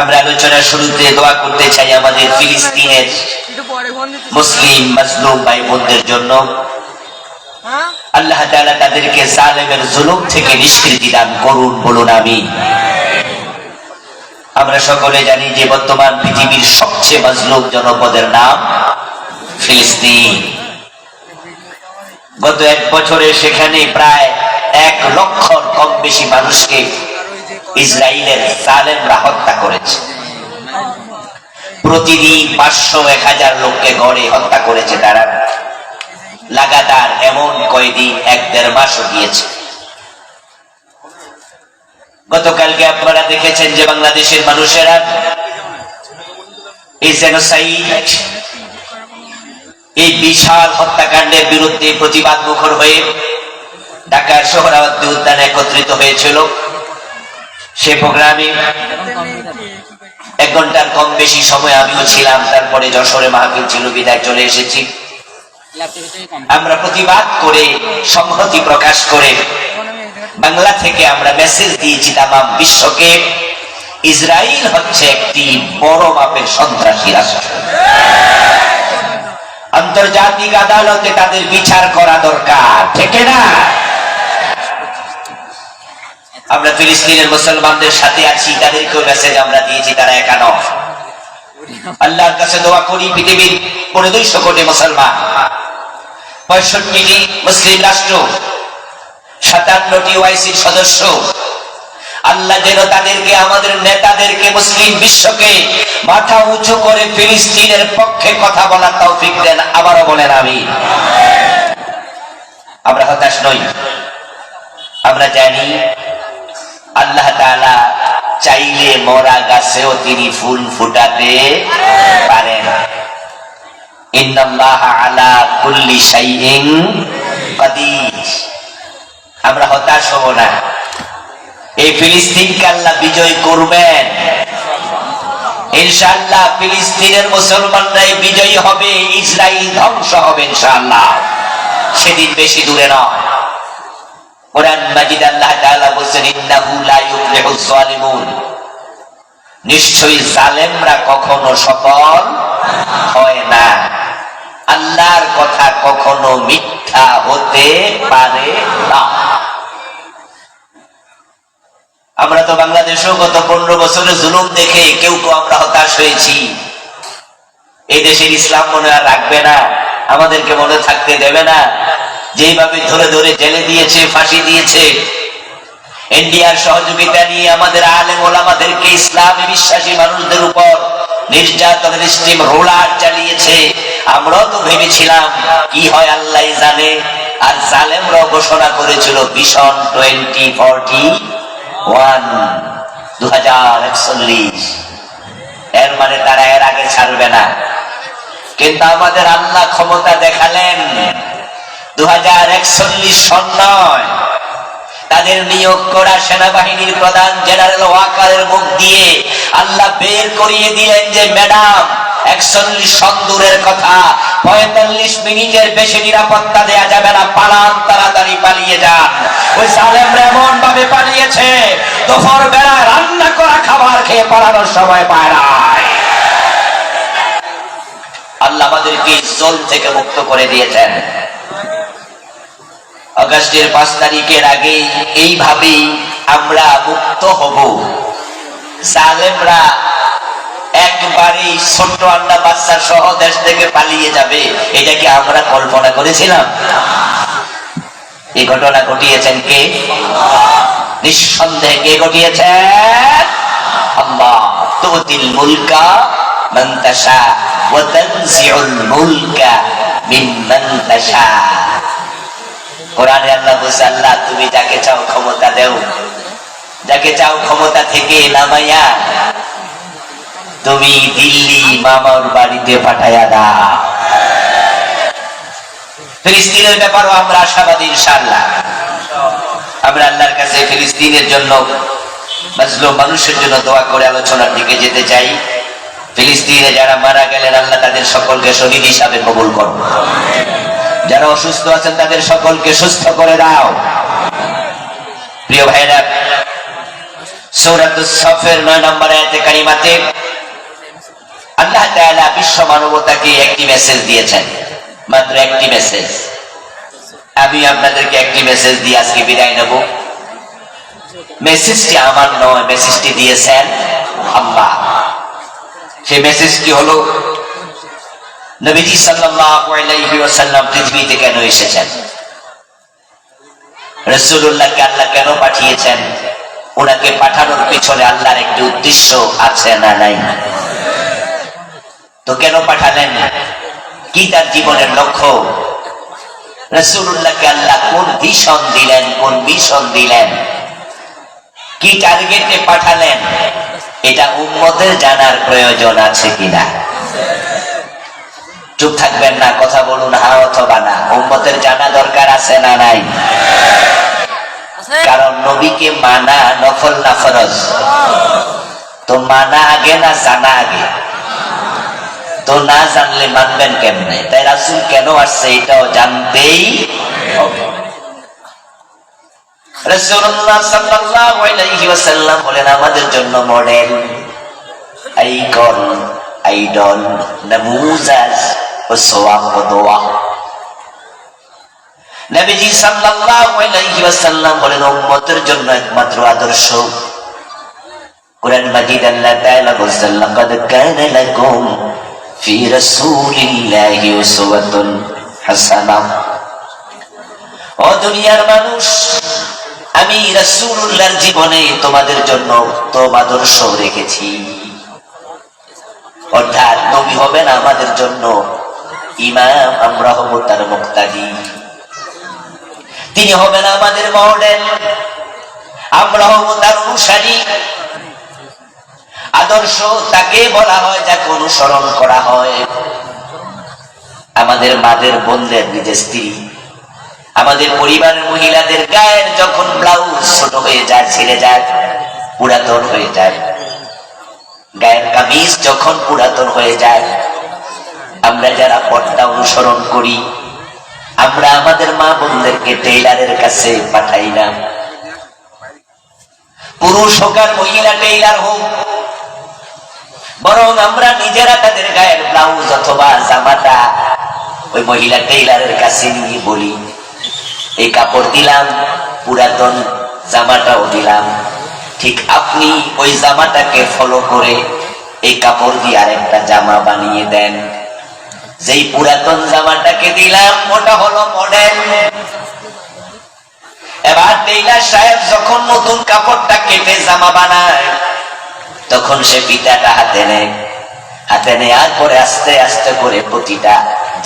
আমরা আলোচনার শুরুতে দোয়া করতে চাই আমাদের ফিলিস্তিনের মুসলিম মাজলুম ভাই বোনদের জন্য। আল্লাহ তাআলা তাদেরকে জালেমের জুলুম থেকে নিষ্কৃতি দান করুন, বলুন আমিন। আমরা সকলে জানি যে বর্তমান পৃথিবীর সবচেয়ে মাজলুম জনপদের নাম ফিলিস্তিন। গত এক বছরে সেখানে প্রায় 1 লক্ষর কম বেশি মানুষকে ইসরায়েলের জালেমরা হত্যা করেছে। প্রতিদিন 500-1000 লোককে গড়ে হত্যা করেছে তারা। লাগাতার এমন কয়দিন 1-1.5 মাসও গিয়েছে। গতকালকে আপনারা দেখেছেন যে বাংলাদেশের মানুষেরা এই জেনোসাইড, এই বিশাল হত্যাকাণ্ডের বিরুদ্ধে প্রতিবাদ মুখর হয়ে ঢাকার সোহরাওয়ার্দী উদ্যানে একত্রিত হয়েছিল। সে প্রোগ্রামে 1 ঘন্টার কম বেশি সময় আমিও ছিলাম। তারপরে যশোরে মাহফিল ছিল, বিদায় চলে এসেছি। আমরা প্রতিবাদ করে, সংহতি প্রকাশ করে বাংলা থেকে আমরা মেসেজ দিয়েছি তামাম বিশ্বকে, ইসরায়েল হচ্ছে একটি বড় মাপের সন্ত্রাসী রাষ্ট্র। আন্তর্জাতিক আদালতে তাদের বিচার করা দরকার, ঠিক না? আমরা ফিলিস্তিনের মুসলমানদের সাথে আছি, তাদেরকেও মেসেজ আমরা দিয়েছি, তারা একা নয়। আল্লাহর কাছে দোয়া করি পৃথিবীর 250 কোটি মুসলমান, 65টি মুসলিম রাষ্ট্র, 57টি ওআইসির সদস্য, আল্লাহ যেন তাদেরকে, আমাদের নেতাদেরকে, মুসলিম বিশ্বকে মাথা উঁচু করে ফিলিস্তিনের পক্ষে কথা বলার তৌফিক দেন। আবারও বলেন আমিন। আমরা হতাশ নই। আমরা জানি আল্লাহ তাআলা চাইলে মরা গাছেও তিনি ফুল ফুটাতে পারেন। ইন্নাল্লাহা আলা কুল্লি শাইইন কাদির। আমরা হতাশ হব না। এই ফিলিস্তিনকে আল্লাহ বিজয় করবেন ইনশাআল্লাহ। ফিলিস্তিনের মুসলমানরাই বিজয়ী হবে, ইসরায়েল ধ্বংস হবে ইনশাআল্লাহ। সেদিন বেশি দূরে নয়। কোরআন মাজিদ আল্লাহ তাআলা বলেন, ইন্নাহু লা ইউফলিহুজ জালিমুন। নিশ্চয়ই জালেমরা কখনো সফল হয় না। আল্লাহর কথা কখনো মিথ্যা হতে পারে না। আমরা তো বাংলাদেশেও গত 15 বছরের জুলুম দেখে কেউ আমরা হতাশ হয়েছি। এই দেশের ইসলাম মনে আর রাখবে না, আমাদেরকে মনে থাকতে দেবে না। যেইভাবে ধরে ধরে জেলে দিয়েছে, ফাঁসি দিয়েছে, ইন্ডিয়ার সহযোগিতা নিয়ে আমাদের আলেম ওলামাদেরকে, ইসলামে বিশ্বাসী মানুষদের উপর নির্যাতনের স্টিম রোলার চালিয়েছে। আমরাও তো ভেবেছিলাম কি হয় আল্লাহ জানে। আর জালেমরাও ঘোষণা করেছিল ভিশন 2041 এর মানে তারা এর আগে ছাড়বে না। কিন্তু আমাদের আল্লাহ ক্ষমতা দেখালেন 2041 সন নয়, তাদের নিয়োগ করা সেনাবাহিনীর প্রধান জেনারেল ওয়াকারের মুখ দিয়ে আল্লাহ বের করিয়ে দিলেন যে ম্যাডাম 41 সন দূরের কথা, 45 মিনিটের বেশি নিরাপত্তা দেয়া যাবে না, পালান, তাড়াতাড়ি পালিয়ে যান। ওই জালেমরা এমন ভাবে পালিয়েছে, দুপুর বেলা রান্না করা খাবার খেয়ে পালানোর সময় পায় না। আল্লাহ আমাদেরকে জুলম থেকে মুক্ত করে দিয়েছেন। আগস্টের 5 তারিখের আগে এইভাবেই আমরা মুক্ত হব। জালেমরা একবারে ছোট্ট আন্ডা বাচ্চা সহ দেশ থেকে পালিয়ে যাবে, এটা কি আমরা কল্পনা করেছিলাম? এই ঘটনা ঘটিয়েছেন কে? নিঃসন্দেহে কে ঘটিয়েছেন? আল্লাহ। তুতিল মুলকা মান তাশা ওয়া তানজিউল মুলকা মিম্মান তাশা। কোরআনে আল্লাহ বলেছে, আল্লাহ তুমি যাকে চাও ক্ষমতা দেও, যাকে চাও ক্ষমতা থেকে নামাইয়া তুমি দিল্লি মামার বাড়িতে পাঠাইয়া দাও। ফিলিস্তিনের ব্যাপারও আমরা আশাবাদী ইনশাআল্লাহ। আমরা আল্লাহর কাছে ফিলিস্তিনের জন্য, মাজলুম মানুষের জন্য দোয়া করে আলোচনার দিকে যেতে চাই। ফিলিস্তিনে যারা মারা গেলেন আল্লাহ তাদের সকলকে শহীদ হিসাবে কবুল করো। যারা অসুস্থ আছেন তাদের সকলকে সুস্থ করে দাও। প্রিয় ভাইরা, সূরাতুস সাফের 9 নম্বর আয়াতে কারিমাতে আল্লাহ তাআলা বিশ্ব মানবতাকে একটি মেসেজ দিয়েছেন, মাত্র একটি মেসেজ। আমি আপনাদেরকে একটি মেসেজ দিয়ে আজকে বিদায় নেব। মেসেজটি আমার নয়, মেসেজটি দিয়েছেন আল্লাহ। সেই মেসেজটি হলো নবীজি সাল্লাল্লাহু আলাইহি ওয়াসাল্লাম পৃথিবীতে কেন এসেছেন, রাসূলুল্লাহকে আল্লাহ কেন পাঠিয়েছেন, ওনাকে পাঠানোর পিছনে আল্লাহর একটি উদ্দেশ্য আছে না নাই? তো কেন পাঠালেন, কি তার জীবনের লক্ষ্য? রাসূলুল্লাহকে আল্লাহ কোন ভিশন দিলেন, কোন মিশন দিলেন, কি টার্গেটে পাঠালেন, এটা উম্মতের জানার প্রয়োজন আছে কিনা? চুপ থাকবেন না, কথা বলুন হ্যাঁ অথবা না। উম্মতের জানা দরকার আছে না নাই? কারণ নবীকে মানা নফল না ফরজ? তো মানা আগে না জানা আগে? তো না জানলে মানবেন কেমনে? তাই রাসূল কেন আসছে এটাও জানতেই হবে। রাসূলুল্লাহ সাল্লাল্লাহু আলাইহি ওয়াসাল্লাম বলেন আমাদের জন্য মডেল, আইকন, আইডল, নামুজাজ, উসওয়া, কুদওয়া। নবীজি সাল্লাল্লাহু আলাইহি ওয়াসাল্লাম বলেন উম্মতের জন্য একমাত্র আদর্শ। কুরআন মাজিদ আল্লাহ তাআলা বলেন লাকাদ কানা লাকুম ফি রাসূলিল্লাহি উসওয়াতুন হাসানাহ। ও দুনিয়ার মানুষ, আমি রাসূলুল্লাহর জীবনে তোমাদের জন্য উত্তম আদর্শ রেখেছি। অর্থাৎ নবী হবেন আমাদের জন্য ইমাম, আমরা হব তার মুক্তাদি। তিনি হবেন আমাদের মডেল, আমরা হব তার অনুসারী। আদর্শ তাকে বলা হয় যাকে অনুসরণ করা হয়। আমাদের মাদের, বোনদের, নিজের স্ত্রী, আমাদের পরিবারের মহিলাদের গায়ের যখন ব্লাউজ ছোট হয়ে যায়, ছিঁড়ে যায়, পুরাতন হয়ে যায়, গায়ের কামিজ যখন পুরাতন হয়ে যায়, আমরা যারা পর্দা অনুসরণ করি, আমরা আমাদের মা বোনদেরকে টেইলারের কাছে পাঠাই না। পুরুষ হোক আর মহিলা টেইলার হোক, বরং আমরা নিজেরা তাদের গায়ের ব্লাউজ অথবা জামাটা ওই মহিলা টেইলারের কাছে নিয়ে বলি এই কাপড় দিলাম, পুরাতন জামাটাও দিলাম, ঠিক আপনি ওই জামাটাকে ফলো করে এই কাপড় দিয়ে আরেকটা জামা বানিয়ে দেন। যেই পুরাতন জামাটাকে দিলাম ওটা হলো মডেল। এবার টেইলার সাহেব যখন নতুন কাপড়টা কেটে জামা বানায়, তখন সে ফিতাটা হাতে নেয়, হাতে নেয়ার পরে আস্তে আস্তে করে প্রতিটা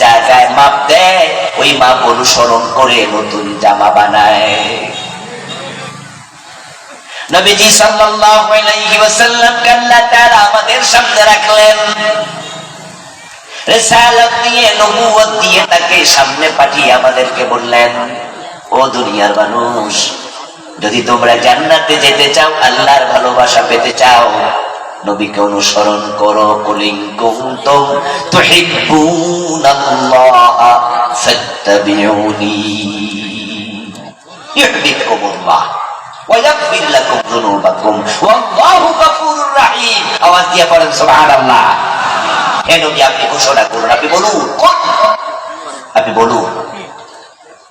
জায়গায় মাপ দেয়, ওই মাপ অনুসরণ করে নতুন জামা বানায়। নবীজি সাল্লাল্লাহু আলাইহি ওয়াসাল্লাম আল্লাহ তাআলা আমাদের সামনে রাখলেন, রিসালাত দিয়ে, নবুয়ত দিয়ে তাকে সামনে পাঠিয়ে আমাদেরকে বললেন ও দুনিয়ার মানুষ, যদি তোমরা জান্নাতে যেতে চাও, আল্লাহর ভালোবাসা পেতে চাও, নবীকে অনুসরণ করো। কুলিন কুনতুম তুহিব্বুনাল্লাহা ফাত্তাবিউনি ইউহিব্বুকুমুল্লাহ ওয়া ইয়াগফির লাকুম যুনুবাকুম ওয়াল্লাহু গফুরুর রহিম। আওয়াজ দিয়ে পড়েন সুবহানাল্লাহ। হে নবী, আপনি ঘোষণা করুন, আপনি বলুন, আপনি বলুন,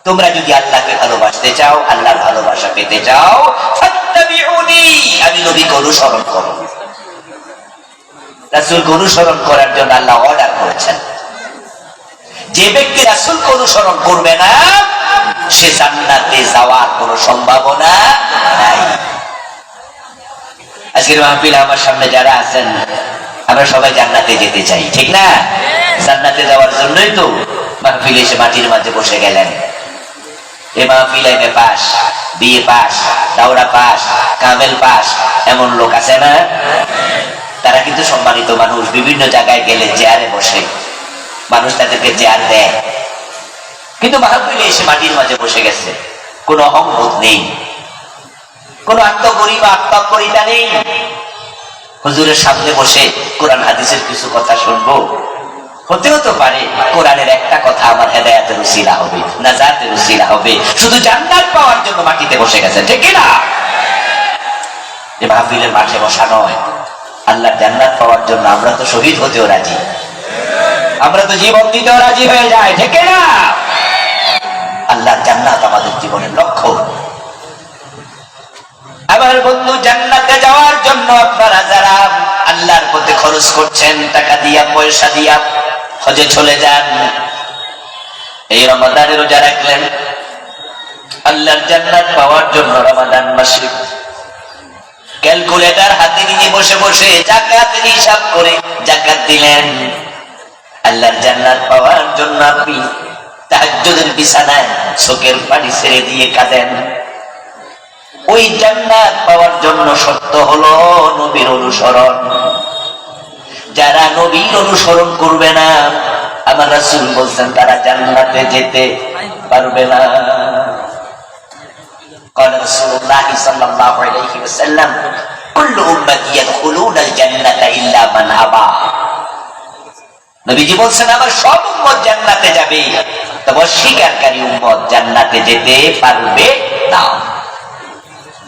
তোমরা যদি আল্লাহকে ভালোবাসতে চাও, আল্লাহর ভালোবাসা পেতে চাও, ফাত্তাবিউনি, আমি নবীকে অনুসরণ করো। রাসূলকে অনুসরণ করার জন্য আল্লাহ অর্ডার করেছেন। যে ব্যক্তি রাসূলকে অনুসরণ করবে না, সে জান্নাতে যাওয়ার কোনো সম্ভাবনা নাই। আজকের মাহফিলে আমার সামনে যারা আছেন, আমরা সবাই জান্নাতে যেতে চাই, ঠিক না? জান্নাতে যাওয়ার জন্যই তো মাহফিলে এসে মাটির মাঝে বসে গেলেন। এ মাহফিলে এমএ পাস, বিএ পাস, দাওরা পাস, কামেল পাস এমন লোক আছে না? তারা কিন্তু সম্মানিত মানুষ। বিভিন্ন জায়গায় গেলে চেয়ারে বসে, মানুষ তাদেরকে চেয়ার দেয়, কিন্তু মাহফিলে এসে মাটির মাঝে বসে গেছে। কোনো অহংবোধ নেই, কোনো আত্মগরিমা, আত্মপরিতা নেই। হুজুরের সামনে বসে কোরআন হাদিসের কিছু কথা শুনবো, হতেও তো পারে কোরআনের একটা কথা আমার হেদায়েতের উসিলা হবে, নাজাতের উসিলা হবে। শুধু জান্নাত পাওয়ার জন্য মাটিতে বসে গেছে, ঠিক না? যে মাহফিলের মাঠে বসা নয়, আল্লাহর জান্নাত পাওয়ার জন্য আমরা তো শহীদ হতেও রাজি, আমরা তো জীবন দিতেও রাজি হয়ে যাই, ঠিক না? আল্লাহর জান্নাত আমাদের জীবনের লক্ষ্য। আমার বন্ধু, জান্নাতে যাওয়ার জন্য আপনারা যারা আল্লাহর পথে খরচ করছেন, টাকা দিয়া পয়সা দিয়া হজে চলে যান, এই রমাদানের রোজা রাখলেন, আল্লাহর জান্নাত পাওয়ার জন্য রমাদান মাসে ক্যালকুলেটর হাতে নিয়ে বসে বসে যাকাতের হিসাব করে যাকাত দিলেন। আল্লাহর জান্নাত পাওয়ার জন্য আপনি তাহাজ্জুদের বিছানায় চোখের পানি ছেড়ে দিয়ে কাঁদেন। ওই জান্নাত পাওয়ার জন্য শর্ত হলো নবীর অনুসরণ। যারা নবীর অনুসরণ করবে না, আমার রাসূল বলছেন, তারা জান্নাতে যেতে পারবে না। قال رسول الله صلى الله عليه وسلم كل امتي يدخلون الجنه الا من ابى। নবীজি বলছেন, আমার সব উম্মত জান্নাতে যাবে, তবে অস্বীকারী উম্মত জান্নাতে যেতে পারবে না।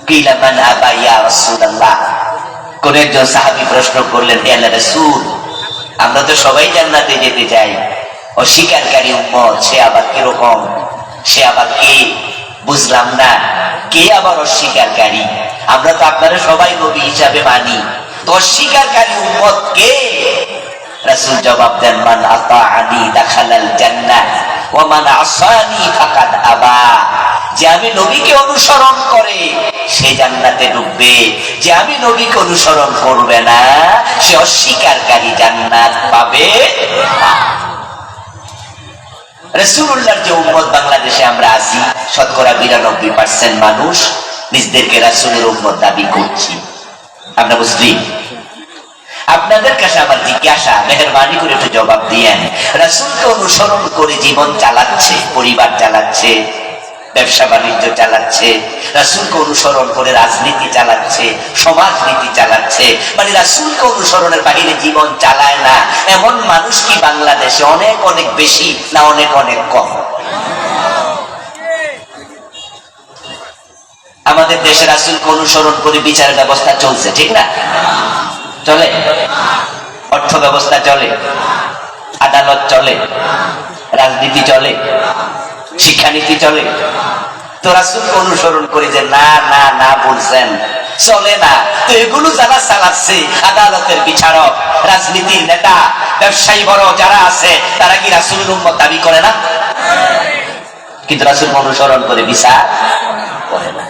কিলা মান আবা ইয়া রাসূলুল্লাহ। কোন একজন সাহাবী প্রশ্ন করলেন, হে আল্লাহর রাসূল, আমরা তো সবাই জান্নাতে যেতে চাই, অস্বীকারী উম্মত সে আবার কিরকম, সে আবার কে? বুঝলাম না, কে আবার অস্বীকারী? আমরা তো আপনারা সবাই নবী হিসাবে মানি, তো অস্বীকারী উম্মত কে? রাসূল জবাব দেন, মান আতাআনি দাখালাল জান্নাহ ওয়া মান আসানি ফাকাদ আবা। যে আমি নবীকে অনুসরণ করে সে জান্নাতে ঢুকবে, যে আমি নবীকে অনুসরণ করবে না সে অস্বীকারী জান্নাত পাবে না। রাসূলুল্লাহর যে উম্মত বাংলাদেশে আমরা আছি, শতকরা ৯২% মানুষ নিজেদেরকে রাসূলের উম্মত দাবি করছি। আমরা মুসলিম। আপনাদের কাছে আমার জিজ্ঞাসা, মেহেরবানি করে একটু জবাব দিয়েন, রাসূলকে অনুসরণ করে জীবন চালাচ্ছে, পরিবার চালাচ্ছে, ব্যবসা বাণিজ্য চালাচ্ছে, রাসূলকে অনুসরণ করে রাজনীতি চালাচ্ছে, সমাজনীতি চালাচ্ছে, মানে রাসূলকে অনুসরণের বাইরে জীবন চালায় না, এমন মানুষ কি বাংলাদেশে অনেক অনেক বেশি না অনেক অনেক কম? আমাদের দেশে রাসূলকে অনুসরণ করে বিচার ব্যবস্থা চলছে, ঠিক না? চলে? অর্থ ব্যবস্থা চলে, আদালত চলে, রাজনীতি চলে, শিক্ষানীতি চলে। তো রাসূলকে অনুসরণ করে যে না না না বলছেন, চলে না। তো এগুলো যারা চালাচ্ছে, আদালতের বিচারক, রাজনীতির নেতা, ব্যবসায়ী বড় যারা আছে, তারা কি রাসূলের উম্মত দাবি করে না? কিন্তু রাসূলকে অনুসরণ করে বিচার করে না।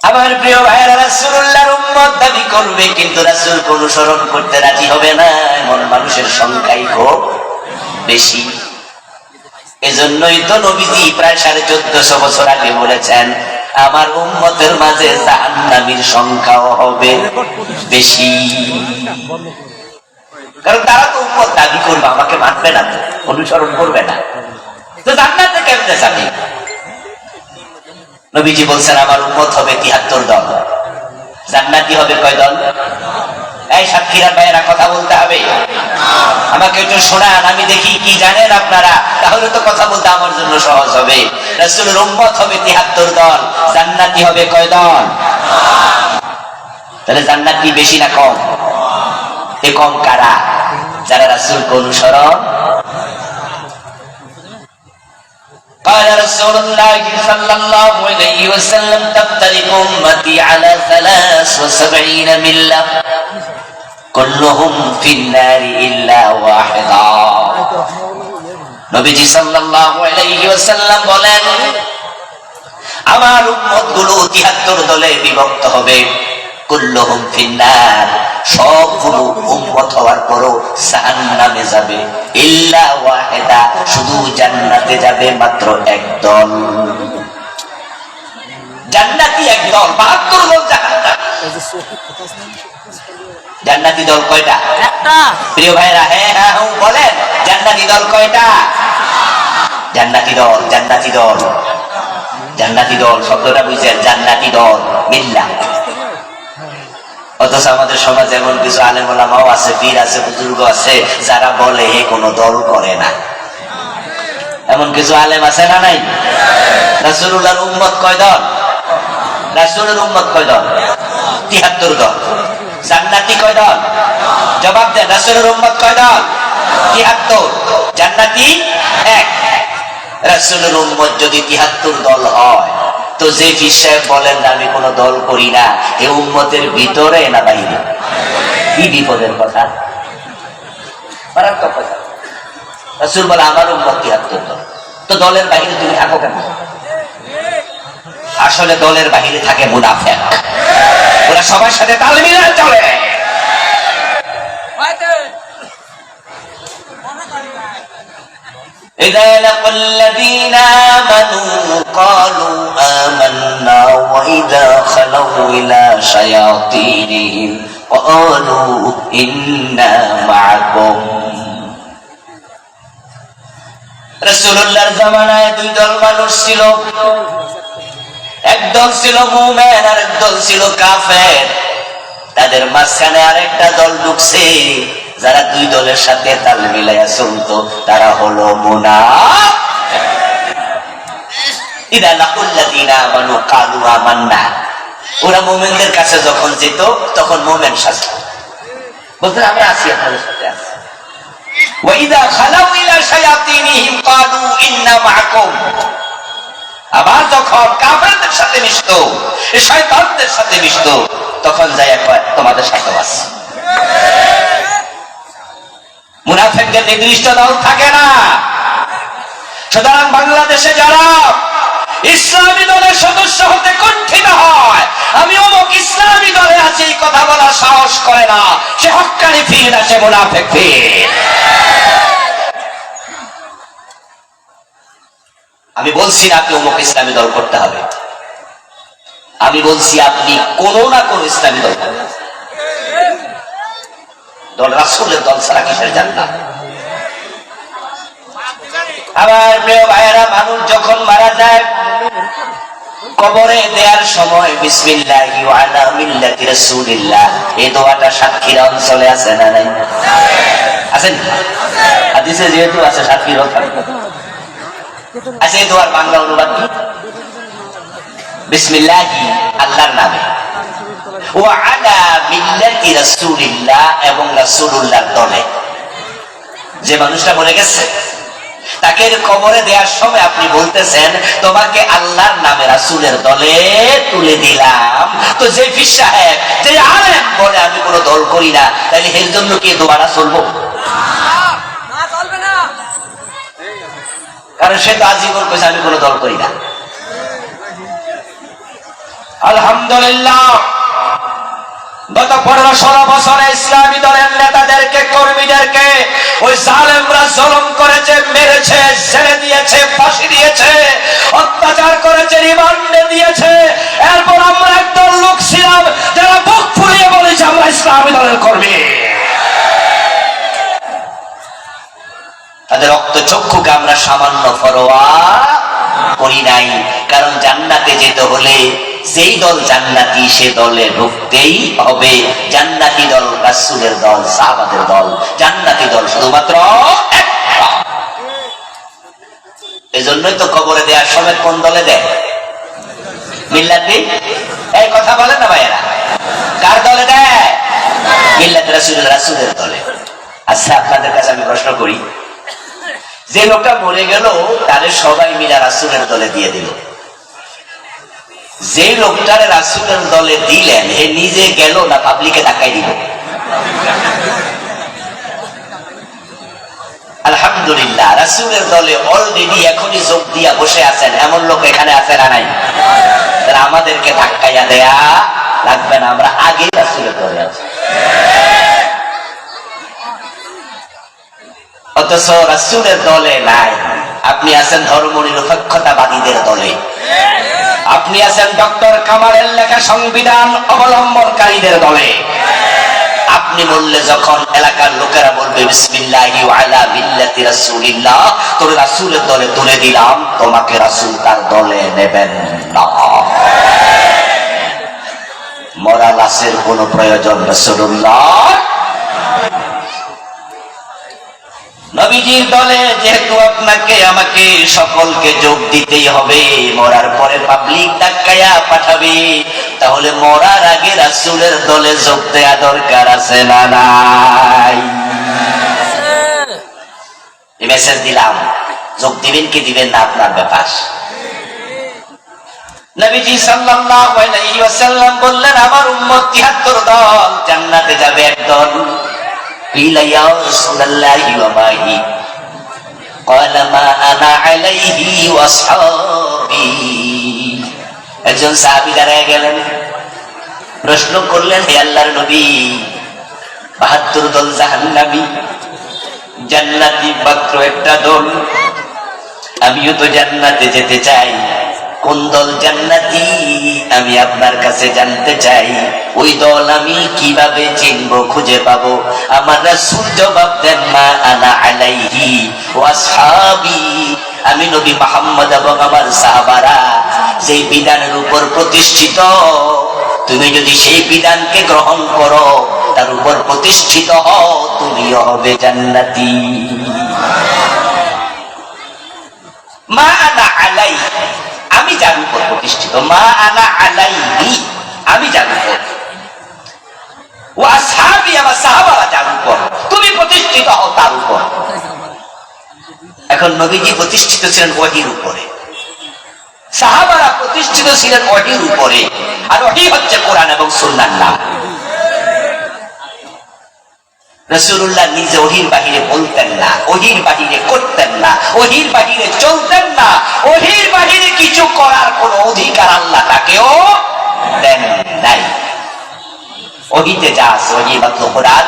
আমার প্রিয় ভাইরা, রাসূলুল্লাহর উম্মত দাবি করবে কিন্তু রাসূলকে অনুসরণ করতে রাজি হবে না, এমন মানুষের সংখ্যাই খুব বেশি। এজন্যই তো নবীজি প্রায় ১৪৫০ বছর আগে বলেছেন, আমার উম্মতের মাঝে জাহান্নামীর সংখ্যাও হবে বেশি। কারণ তারা তো উম্মত দাবি করবে, আমাকে মানবে না, তো অনুসরণ করবে না, তো জান্নাতে কেমনে যাবে? নবীজি বলছেন, আমার উম্মত হবে ৭৩ দল, জান্নাতি হবে কয় দল? এই সাক্ষীরা ভাইয়েরা, কথা বলতে হবে, আমাকে একটু শোনান, আমি দেখি কি জানেন আপনারা, তাহলে তো কথা বলতে আমার জন্য সহজ হবে। রাসূলের উম্মত হবে ৭৩ দল, জান্নাতি হবে কয় দল? তাহলে জান্নাতি বেশি না কম? এ কম কারা? যারা রাসূলকে অনুসরণ। قال رسول الله صلى الله عليه وسلم تفترق أمتي على 73 ملة كلهم في النار إلا واحدا। নবীজি সাল্লাল্লাহু আলাইহি ওয়াসাল্লাম বলেন, আমার উম্মতগুলো ৭৩ দলে বিভক্ত হবে, কুল্লুহুম ফিন্নার, সবগুলো উম্মত হওয়ার পরও জাহান্নামে যাবে, ইল্লা ওয়াহিদা, শুধু জান্নাতে যাবে মাত্র এক দল। জান্নাতি এক দল, ৭২ দল জাহান্নামী। জান্নাতি দল কয়টা? একটা। প্রিয় ভাইরা, হ্যাঁ হ্যাঁ বলেন, জান্নাতি দল কয়টা? জান্নাতি দল, জান্নাতি দল, জান্নাতি দল শব্দটা বুঝছেন? জান্নাতি দল মিল্লা। অথচ আমাদের সমাজে এমন কিছু আলেম ওলামাও আছে, পীর আছে, বুজুর্গ আছে, যারা বলে এ কোনো দল করে না। এমন কিছু আলেম আছে না নাই? রাসূলুল্লাহর উম্মত কয় দল? রাসূলের উম্মত কয় দল? 73 দল। জান্নাতি কয় দল? জবাব দেন, রাসূলের উম্মত কয় দল? 73। জান্নাতি 1। রাসূলের উম্মত যদি 73 দল হয়, তো যে পীর সাহেব বলেন না আমি কোন দল করি না, এই উম্মতের ভিতরে না বাইরে? কি বিপদের কথা, মারাত্মক কথা। রাসূল বলে আমার উম্মত 73 দল। তো দলের বাইরে তুমি থাকো কেন? আসলে দলের বাইরে থাকে মুনাফিক, ওরা সবার সাথে তাল মিলিয়ে চলে। إذا لقوا الذين آمنوا قالوا آمنا وإذا خلوا إلى شياطينهم قالوا إنا معكم। রাসূলুল্লাহর জামানায় 2 দল মানুষ ছিল, একদল ছিল মুমিন আর একদল ছিল কাফের। তাদের মাঝখানে আরেকটা দল ঢুকছে, যারা 2 দলের সাথে তাল মিলাইয়া চলতো, তারা হলো মুনাফিক। ইদা লাকুল্লাযিনা আমানু ক্বালু আমান্না, ওরা মুমিনদের কাছে যখন যেত তখন মুমিন সাজত, বলতো আমরা আছি, আপনাদের সাথে আছি। ওয়া ইদা খালাউ ইলা শায়াতিনিহিম ক্বালু ইন্না মাআকুম, আবার যখন কাফেরদের সাথে মিশতো, শয়তানদের সাথে মিশতো, তখন যায় কয় তোমাদের সাথে আছি। মুনাফিকদের নির্দিষ্ট দল থাকে না। সুতরাং বাংলাদেশে যারা ইসলামী দলের সদস্য হতে কুণ্ঠিত হয়, আমি অমুক ইসলামী দলে আছি এই কথা বলার সাহস করে না, সে হক্কানি পীর না, সে মুনাফিক পীর। আমি বলছি না আপনি অমুক ইসলামী দল করতে হবে, আমি বলছি আপনি কোন না কোন ইসলামী দল করবেন। দল রাসূলের দল ছাড়া কিসের জান্নাত? আমার প্রিয় ভাইয়েরা, মানুষ যখন মারা যায় কবরে দেওয়ার সময় বিসমিল্লাহি ওয়া আলা মিল্লাতি রাসূলিল্লাহ এই দোয়াটা সাতক্ষীরা অঞ্চলে আছে না নাই? আছেন? হাদিসে যেহেতু আছে সাতক্ষীরা থাকবে। আচ্ছা, এই দোয়ার বাংলা অনুবাদ কি? বিসমিল্লাহি আল্লাহর নামে, ওয়া আলা মিল্লাতি রাসূলিল্লাহ এবং রাসূলুল্লাহর দলে। যে মানুষটা মরে গেছে তাকে কবরে দেওয়ার সময় আপনি বলতেছেন তোমাকে আল্লাহর নামে রাসূলের দলে তুলে দিলাম। তো যে পীর সাহেব, যে আলেম বলে আমি কোনো দল করি না, তাহলে এর জন্য কি দোয়াটা চলবো? না, চলবে না। কারণ সে তো আজীবন কইছে আমি কোনো দল করি না। আলহামদুলিল্লাহ, গত 15-16 বছরে ইসলামী দলের নেতাদেরকে, কর্মীদেরকে ওই জালেমরা জুলুম করেছে, মেরেছে, ছেড়ে দিয়েছে, ফাঁসি দিয়েছে, অত্যাচার করেছে, রিমান্ডে দিয়েছে। এরপর আমরা একদল লোক ছিলাম যারা বুক ফুলিয়ে বলেছে আমরা ইসলামী দলের কর্মী। তাদের রক্ত চক্ষুকে আমরা সামান্য পরোয়া করি নাই, কারণ জান্নাতে যেতে হলে যেই দল জান্নাতি সে দলে ঢুকতেই হবে। জান্নাতি দল রাসূলের দল, সাহাবাদের দল। জান্নাতি দল শুধুমাত্র একটা। এজন্যই তো কবরে দেওয়ার সময় কোন দলে দেয়? মিল্লাতি। এই কথা বলেন না ভাইয়েরা, কার দলে দেয়? মিল্লাতি রাসূলের দলে। আচ্ছা, আপনাদের কাছে আমি প্রশ্ন করি, যে লোকটা মরে গেল তারে সবাই মিলে রাসূলের দলে দিয়ে দিল, যে লোকটারে রাসূলের দলে দিলেন হে নিজে গেল না পাবলিকে ধাক্কাই দিল? আলহামদুলিল্লাহ, রাসূলের দলে অলরেডি এখনই যোগ দিয়া বসে আছেন এমন লোক এখানে আছে না নাই? তাহলে আমাদেরকে ধাক্কাইয়া দেয়া লাগবে না, আমরা আগে রাসূলের দলে আছি। অথচ রাসূলের দলে নাই। আপনি আছেন ধর্ম নিরপেক্ষতাবাদীদের দলে, আপনি আছেন ডক্টর কামালের লেখা সংবিধান অবলম্বনকারীদের দলে। আপনি বললে যখন এলাকার লোকেরা বলবে বিসমিল্লাহি ওয়া আলা মিল্লাতি রাসূলিল্লাহ, তোর রাসূলের দলে তুলে দিলাম, তোমাকে রাসূল তার দলে নেবেন না। মরা লাশের কোনো প্রয়োজন রাসূলুল্লাহ। নবীজির দলে যেহেতু আপনাকে আমাকে সকলকে যোগ দিতেই হবে, মরার পরে পাবলিক ধাক্কায়া পাঠাবে, তাহলে মরার আগে রাসূলের দলে যোগ দেয়া দরকার আছে না নাই? এই মেসেজ দিলাম, যোগ দিবেন কি দিবেন না আপনার ব্যাপার। নবীজি সাল্লাল্লাহু আলাইহি ওয়াসাল্লাম বললেন, আমার উম্মত ৭৩ দল, জান্নাতে যাবে এক দল। কিলা ইয়া রাসূলুল্লাহি ওয়া মা হি? ক্বালা মা আনা আলাইহি ওয়া আসহাবি। একজন সাহাবী দাঁড়ায় গেলেন, প্রশ্ন করলেন, হে আল্লাহর নবী, ৭২ দল জাহান্নামী, জান্নাতি মাত্র একটা দল, আমিও তো জান্নাতে যেতে চাই, কোন দল জান্নাতি আমি আপনার কাছে জানতে চাই, ওই দল আমি কিভাবে চিনবো, খুঁজে পাবো? আমার রাসূল জবাব দেন, মা আনা আলাইহি ওয়া আসহাবি, আমি নবী মুহাম্মদ এবং আমার সাহাবারা যেই বিধানের উপর প্রতিষ্ঠিত, তুমি যদি সেই বিধানকে গ্রহণ করো, তার উপর প্রতিষ্ঠিত হও, তুমিও হবে জান্নাতি। মা আনা আলাইহি, আমি যার উপর প্রতিষ্ঠিত, মা আনা আলাইহি, আমি যার উপর, ওয়া আসহাবি, আমার সাহাবারা যার উপর, তুমি প্রতিষ্ঠিত হও তার উপর। এখন নবীজি প্রতিষ্ঠিত ছিলেন ওহীর উপরে, সাহাবারা প্রতিষ্ঠিত ছিলেন ওহীর উপরে, আর ওহী হচ্ছে কোরআন এবং সুন্নাহর নাম। রাসূলুল্লাহ নিজে ওহীর বাহিরে বলতেন না, ওহীর বাহিরে করতেন না, ওহীর বাহিরে চলতেন না, ওহীর বাহিরে কিছু করার কোন অধিকার আল্লাহ তাকেও দেন নাই। ওহীতে যা আছে, ওহী মাত্র কোরআন,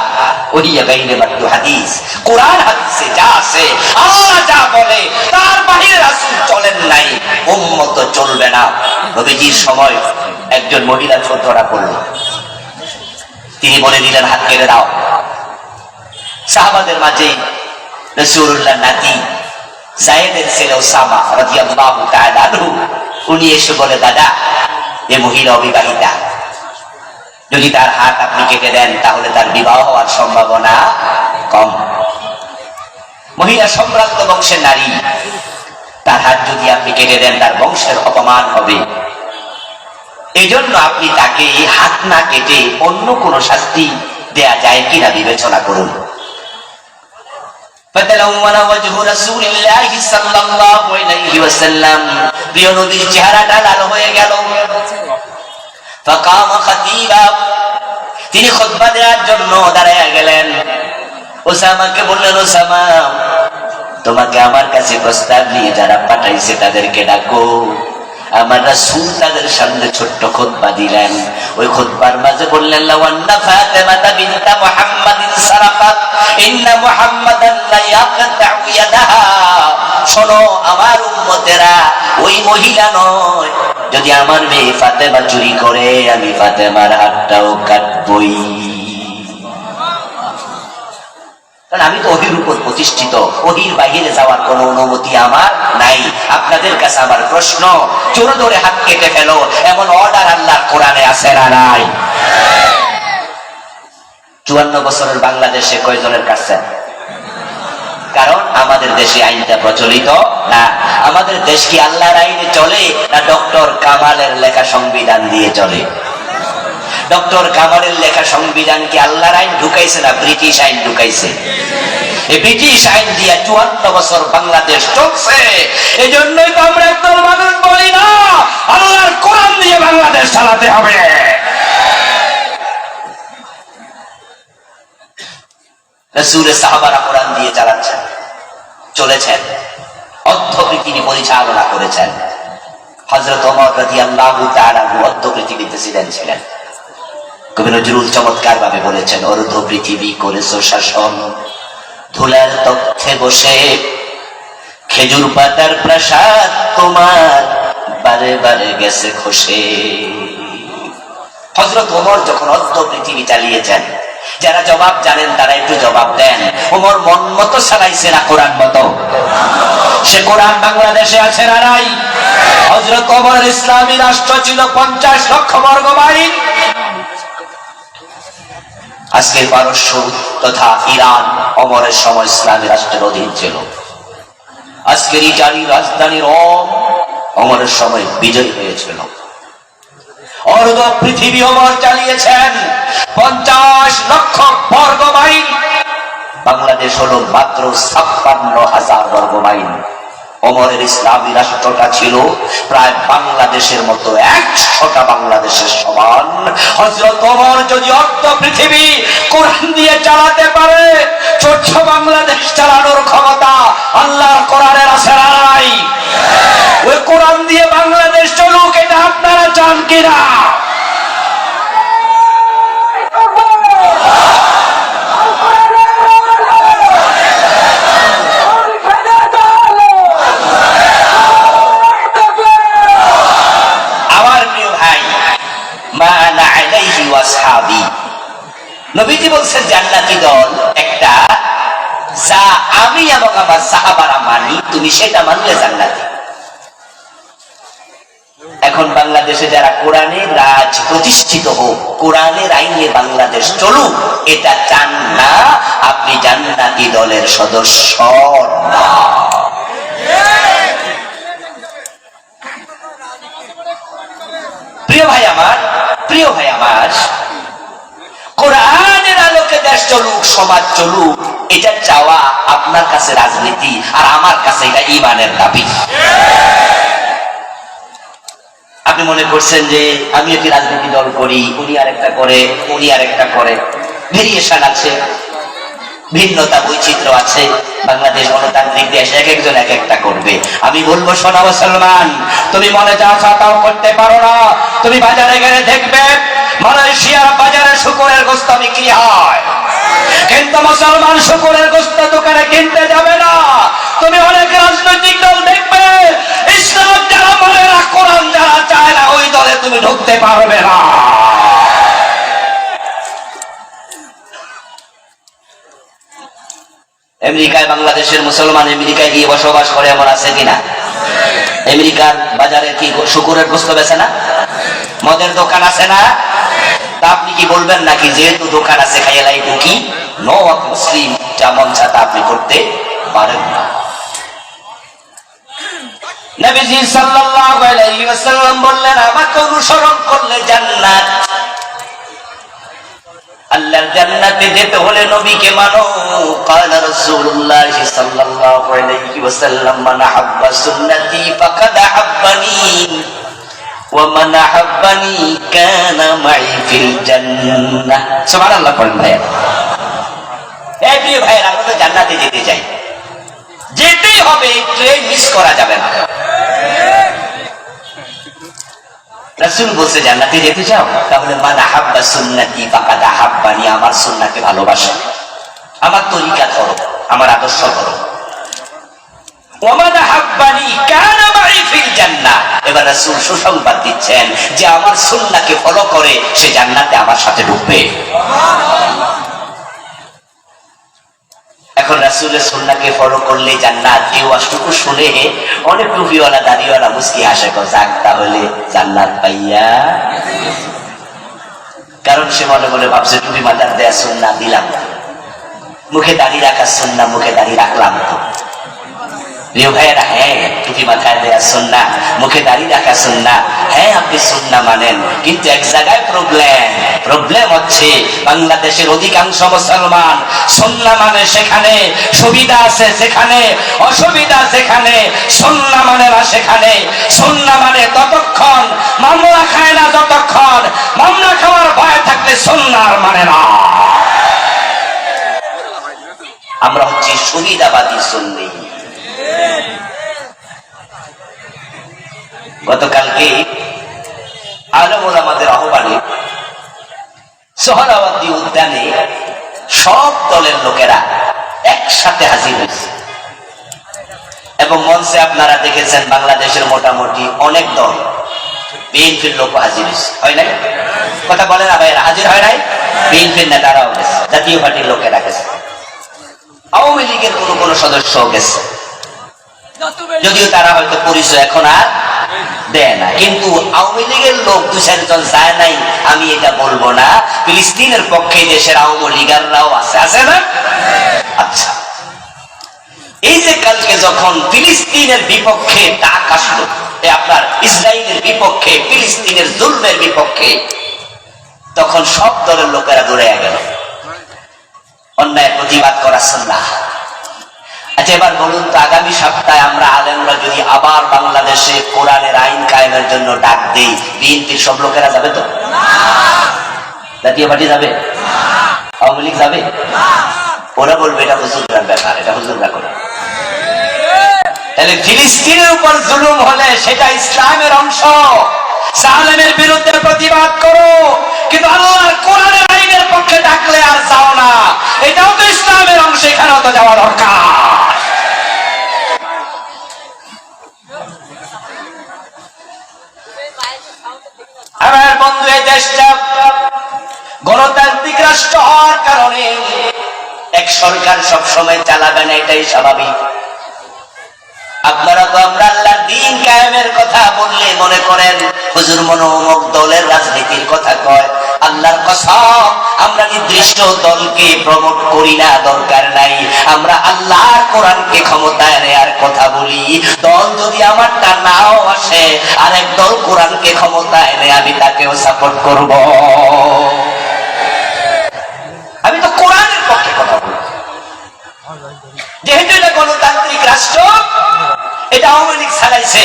ওহী গায়রে মাত্র হাদিস। কোরআন হাদিসে যা আছে, আল্লাহ যা বলে তার বাহিরে রাসূল চলেন নাই, উম্মত চলবে না। নবীজির সময় একজন মহিলা চোর ধরা পড়ল, তিনি বলে দিলেন, হাত কেটে দাও। সাহাবাদের মাঝে রাসূলুল্লাহ নাতি যায়েদের ছেলে ওসামা রাদিয়াল্লাহু তাআলা আনহু, উনি এসে বলে, দাদা, এই মহিলা অবিবাহিতা, যদি তার হাত আপনি কেটে দেন তাহলে তার বিবাহ হওয়ার সম্ভাবনা কম। মহিলা সম্ভ্রান্ত বংশের নারী, তার হাত যদি আপনি কেটে দেন তার বংশের অপমান হবে, এই জন্য আপনি তাকে হাত না কেটে অন্য কোন শাস্তি দেয়া যায় কিনা বিবেচনা করুন। فتلون وجه رسول الله صلى الله عليه وسلم, প্রিয় নবীর চেহারাটা লাল হয়ে গেল। فقام خطيبا, তিনি খুতবা দেওয়ার জন্য দাঁড়ায় গেলেন। ওসামাকে বললেন, ওসামা, তোমাকে আমার কাছে প্রস্তাব নিয়ে যারা পাঠাইছে তাদেরকে ডাকো। আমার রাসূল তাদের সামনে ছোট্ট খুতবা দিলেন। ওই খুতবার মাঝে বললেন, লাওয়ান্না ফাতিমাতা বিনতা মুহাম্মাদিন সারাকাত ইন্না মুহাম্মাদান লা ইয়াকতাউ ইয়াদাহা, শোনো আমার উম্মতেরা, ওই মহিলা নয়, যদি আমার মেয়ে ফাতেমা চুরি করে আমি ফাতেমার হাতটাও কাটবই, কারণ আমি তো ওহীর উপর প্রতিষ্ঠিত, ওহীর বাইরে যাওয়ার কোন অনুমতি আমার নাই। আপনাদের কাছে আমার প্রশ্ন, চোর ধরে হাত কেটে ফেলো এমন অর্ডার আল্লাহর কোরআনে আছে না নাই? 54 বছরের বাংলাদেশে কয়জনের কাছে? কারণ আমাদের দেশে আইনটা প্রচলিত না। আমাদের দেশ কি আল্লাহর আইনে চলে না ডক্টর কামালের লেখা সংবিধান দিয়ে চলে? ডক্টর কামালের লেখা সংবিধান কি আল্লাহর আইন ঢুকাইছে না ব্রিটিশ আইন ঢুকাইছে? এই ব্রিটিশ আইন দিয়ে 54 বছর বাংলাদেশ চলছে। এই জন্যই তো আমরা একদল মানুষ বলি না, আল্লাহর কোরআন দিয়ে বাংলাদেশ চালাতে হবে। রাসূলের সাহাবারা কোরআন দিয়ে চালাচ্ছেন, চলেছেন, অর্ধ পৃথিবী পরিচালনা করেছেন। হযরত ওমর রাদিয়াল্লাহু তাআলা অর্ধ পৃথিবীতে ছিলেন। কবি নজরুল চমৎকার ভাবে বলেছেন, অর্ধ পৃথিবী করেছো শাসন, ধুলার তখ্তে বসে খেজুর পাতার প্রাসাদ তোমার বারে বারে গেছে খসে। হযরত ওমর যখন অর্ধ পৃথিবী চালিয়েছেন, যারা জবাব জানেন তারা একটু জবাব দেন, ওমর মন মতো চালাইছে না কোরআন মতো? সে কোরআন বাংলাদেশে আছে না নাই? হযরত ওমরের ইসলামী রাষ্ট্র ছিল 50 লক্ষ বর্গ মাইল। আজকের পারস্য তথা ইরান অমরের সময় ইসলামী রাষ্ট্রের অধীন ছিল। আজকের ইটালির রাজধানী রোম অমরের সময় বিজয়ী হয়েছিল। অর্ধ পৃথিবী অমর চালিয়েছেন 50 লক্ষ বর্গ মাইল। বাংলাদেশ হলো মাত্র 56,000 বর্গ মাইল। অমরের ইসলামী রাষ্ট্রটা ছিল প্রায় বাংলাদেশের মতো 100টা বাংলাদেশের সমান। হযরত ওমর যদি অর্ধ পৃথিবী কোরআন দিয়ে চালাতে পারে, ছোট্ট বাংলাদেশ চালানোর ক্ষমতা আল্লাহর কোরআনের আছে নাই? ওই কোরআন দিয়ে বাংলাদেশ চলুক, এটা আপনারা চান কিনা? নবীজি বলছেন জান্নাতি দল একটা, যা আমি এবং আমার সাহাবারা মানি, তুমি সেটা মানলে জান্নাতি। এখন বাংলাদেশে যারা কোরআনের রাজ প্রতিষ্ঠিত হোক, কোরআনের আইনে বাংলাদেশ চলুক, এটা চান না, আপনি জান্নাতি দলের সদস্য না। প্রিয় ভাই আমার, প্রিয় ভাই আমার, কোরআনের আলোকে দেশ চলুক, সমাজ চলুক, এটা চাওয়া আপনার কাছে রাজনীতি, আর আমার কাছে এটা ঈমানের দাবি। আপনি মনে করছেন যে আমি একটি রাজনীতি দল করি, উনি আরেকটা করে, উনি আরেকটা করে, ভেরিয়েশন আছে, ভিন্নতা বৈচিত্র্য আছে। বাংলাদেশ গণতান্ত্রিক দেশ, এক একজন এক একটা করবে। আমি বলবো, শোনা মুসলমান, তুমি মনে যা চাও করতে পারো না। তুমি বাজারে গেলে দেখবে মালয়েশিয়ার বাজারে শুকরের গোশত বিক্রি হয়, কিন্তু মুসলমান শুকরের গোশত দোকানে কিনতে যাবে না। তুমি অনেক রাজনৈতিক দল দেখবে, ইসলাম যারা মানে না, কোরআন যারা চায় না, ওই দলে তুমি ঢুকতে পারবে না। আমেরিকায় বাংলাদেশের মুসলমান আমেরিকায় গিয়ে বসবাস করে, এমন আছে কিনা? আমেরিকার বাজারে কি শুকরের গোশত বেচে না? মদের দোকান আছে না? তা আপনি কি বলবেন নাকি যেহেতু দোকান আছে খাইয়ালাই ঢুকি? নো, মুসলিম যেমন চাতা আপনি করতে পারেন না। নবীজি সাল্লাল্লাহু আলাইহি ওয়াসাল্লাম বললেন, আমাকে অনুসরণ করলে জান্নাত। আল্লাহর জান্নাতে যেতে হলে নবীকে মানো। قال رسول الله صلى الله عليه وسلم من احب سنتي فقد احبني ومن احبني كان معي في الجنه। সুবহানাল্লাহ পড়েন ভাই। এই প্রিয় ভাইরা, আমরা তো জান্নাতে যেতে চাই, যেতেই হবে, ট্রেন মিস করা যাবে না। রাসূল বলছে জান্নাতে যেতে চাও, তাহলে মান আহাব্বা সুন্নতি ফাকাদ আহাব্বানি, আমার সুন্নাহকে ভালোবাসো, আমার তরিকা করো, আমার আদর্শ করো। ওয়া মান আহাব্বানি কানা মাই ফিল জান্নাহ। এবার রাসূল সুসংবাদ দিচ্ছেন যে আমার সুন্নাহকে ফলো করে সে জান্নাতে আমার সাথে ঢুকবে। এখন রাসূলের সুন্নাহকে ফলো করলে জান্নাত, এই ওয়াজটুকু শুনে অনেক টুপিওয়ালা দাড়িওয়ালা মুস্কি হাসে, যাক তাহলে জান্নাত পাইয়া। কারণ সে মনে মনে ভাবছে টুপি মাথার দেয়া সুন্নাহ দিলাম, মুখে দাড়ি রাখা সুন্নাহ, মুখে দাড়ি রাখলাম তো। প্রিয় ভাইয়েরা, হ্যাঁ টুপি মাথায় দেয়া সুন্নাহ, মুখে দাড়ি রাখা সুন্নাহ, হ্যাঁ আপনি সুন্নাহ মানেন, কিন্তু এক জায়গায় প্রবলেম হচ্ছে, বাংলাদেশের অধিকাংশ মুসলমান সুন্নাহ মানে সেখানে সুবিধা আছে, সেখানে অসুবিধা, সেখানে সুন্নাহ মানে না, সেখানে সুন্নাহ মানে ততক্ষণ মামলা খায় না, যতক্ষণ মামলা খাওয়ার ভয় থাকলে সুন্নাহ মানে না। আমরা হচ্ছি সুবিধাবাদী সুন্নি। গতকালকে আলেম ওলামাদের আহ্বানে সোহরাওয়ার্দী উদ্যানে সব দলের লোকেরা একসাথে হাজির হয়েছে, এবং মঞ্চে আপনারা দেখেছেন বাংলাদেশের মোটামুটি অনেক দল, বিএনপির লোক হাজির হয়েছে, হয় নাই? কথা বলে না ভাইয়েরা, হাজির হয় নাই? বিএনপির নেতারাও গেছে, জাতীয় পার্টির লোকেরা গেছে, আওয়ামী লীগের কোন কোন সদস্য গেছে, যদিও তারা হয়তো পরিচয় এখন আর দেয় না। কিন্তু আওয়ামী লীগের লোক দু চারজন যায় নাই আমি এটা বলবো না, ফিলিস্তিনের পক্ষে দেশের আওয়ামী লীগাররাও আছে, আছে না? আচ্ছা, এই যে কালকে যখন ফিলিস্তিনের বিপক্ষে ডাক আসলো, আপনার ইসরায়েলের বিপক্ষে, ফিলিস্তিনের জুলমের বিপক্ষে, তখন সব দলের লোকেরা দৌড়ে গেল অন্যায় প্রতিবাদ করার জন্য। আচ্ছা, এবার বলুন তো, আগামী সপ্তাহে আমরা আলেমরা যদি আবার বাংলাদেশে কোরআনের আইন কায়েমের জন্য ডাক দেই, বিএনপির সব লোকেরা যাবে তো? জাতীয় পার্টি যাবে? আওয়ামী লীগ যাবে? ওরা বলবে এটা হুজুররা ব্যাপার, এটা হুজুররা করে। তাহলে ফিলিস্তিনের উপর জুলুম হলে সেটা ইসলামের অংশ, জালেমের বিরুদ্ধে প্রতিবাদ করো, কিন্তু আল্লাহর কোরআনের আইনের পক্ষে ডাকলে আর যাও না, এটাও তো ইসলামের অংশ, এখানেও তো যাওয়া দরকার। আমার বন্ধু, এই দেশটা গণতান্ত্রিক রাষ্ট্র হওয়ার কারণে এক সরকার সব সময় চালাবে না, এটাই স্বাভাবিক। আপনারা তো আমরা আল্লাহর দ্বীন কায়েমের কথা বললে মনে করেন হুজুর মনে অমুক দলের রাজনীতির কথা কয়। আল্লাহর কসম, আমরা নির্দিষ্ট দলকে প্রমোট করি না, দরকার নাই। আমরা আল্লাহর কোরআনকে ক্ষমতায় নেয়ার কথা বলি। দল যদি আমারটা নাও আসে, আরেক দল কোরআনকে ক্ষমতায় নেয়, আমি তাকেও সাপোর্ট করব। আমি তো কোরআনের পক্ষে কথা বলি। যেহেতু এটা গণতান্ত্রিক রাষ্ট্র, এটা আওয়ামী লীগ চালাইছে,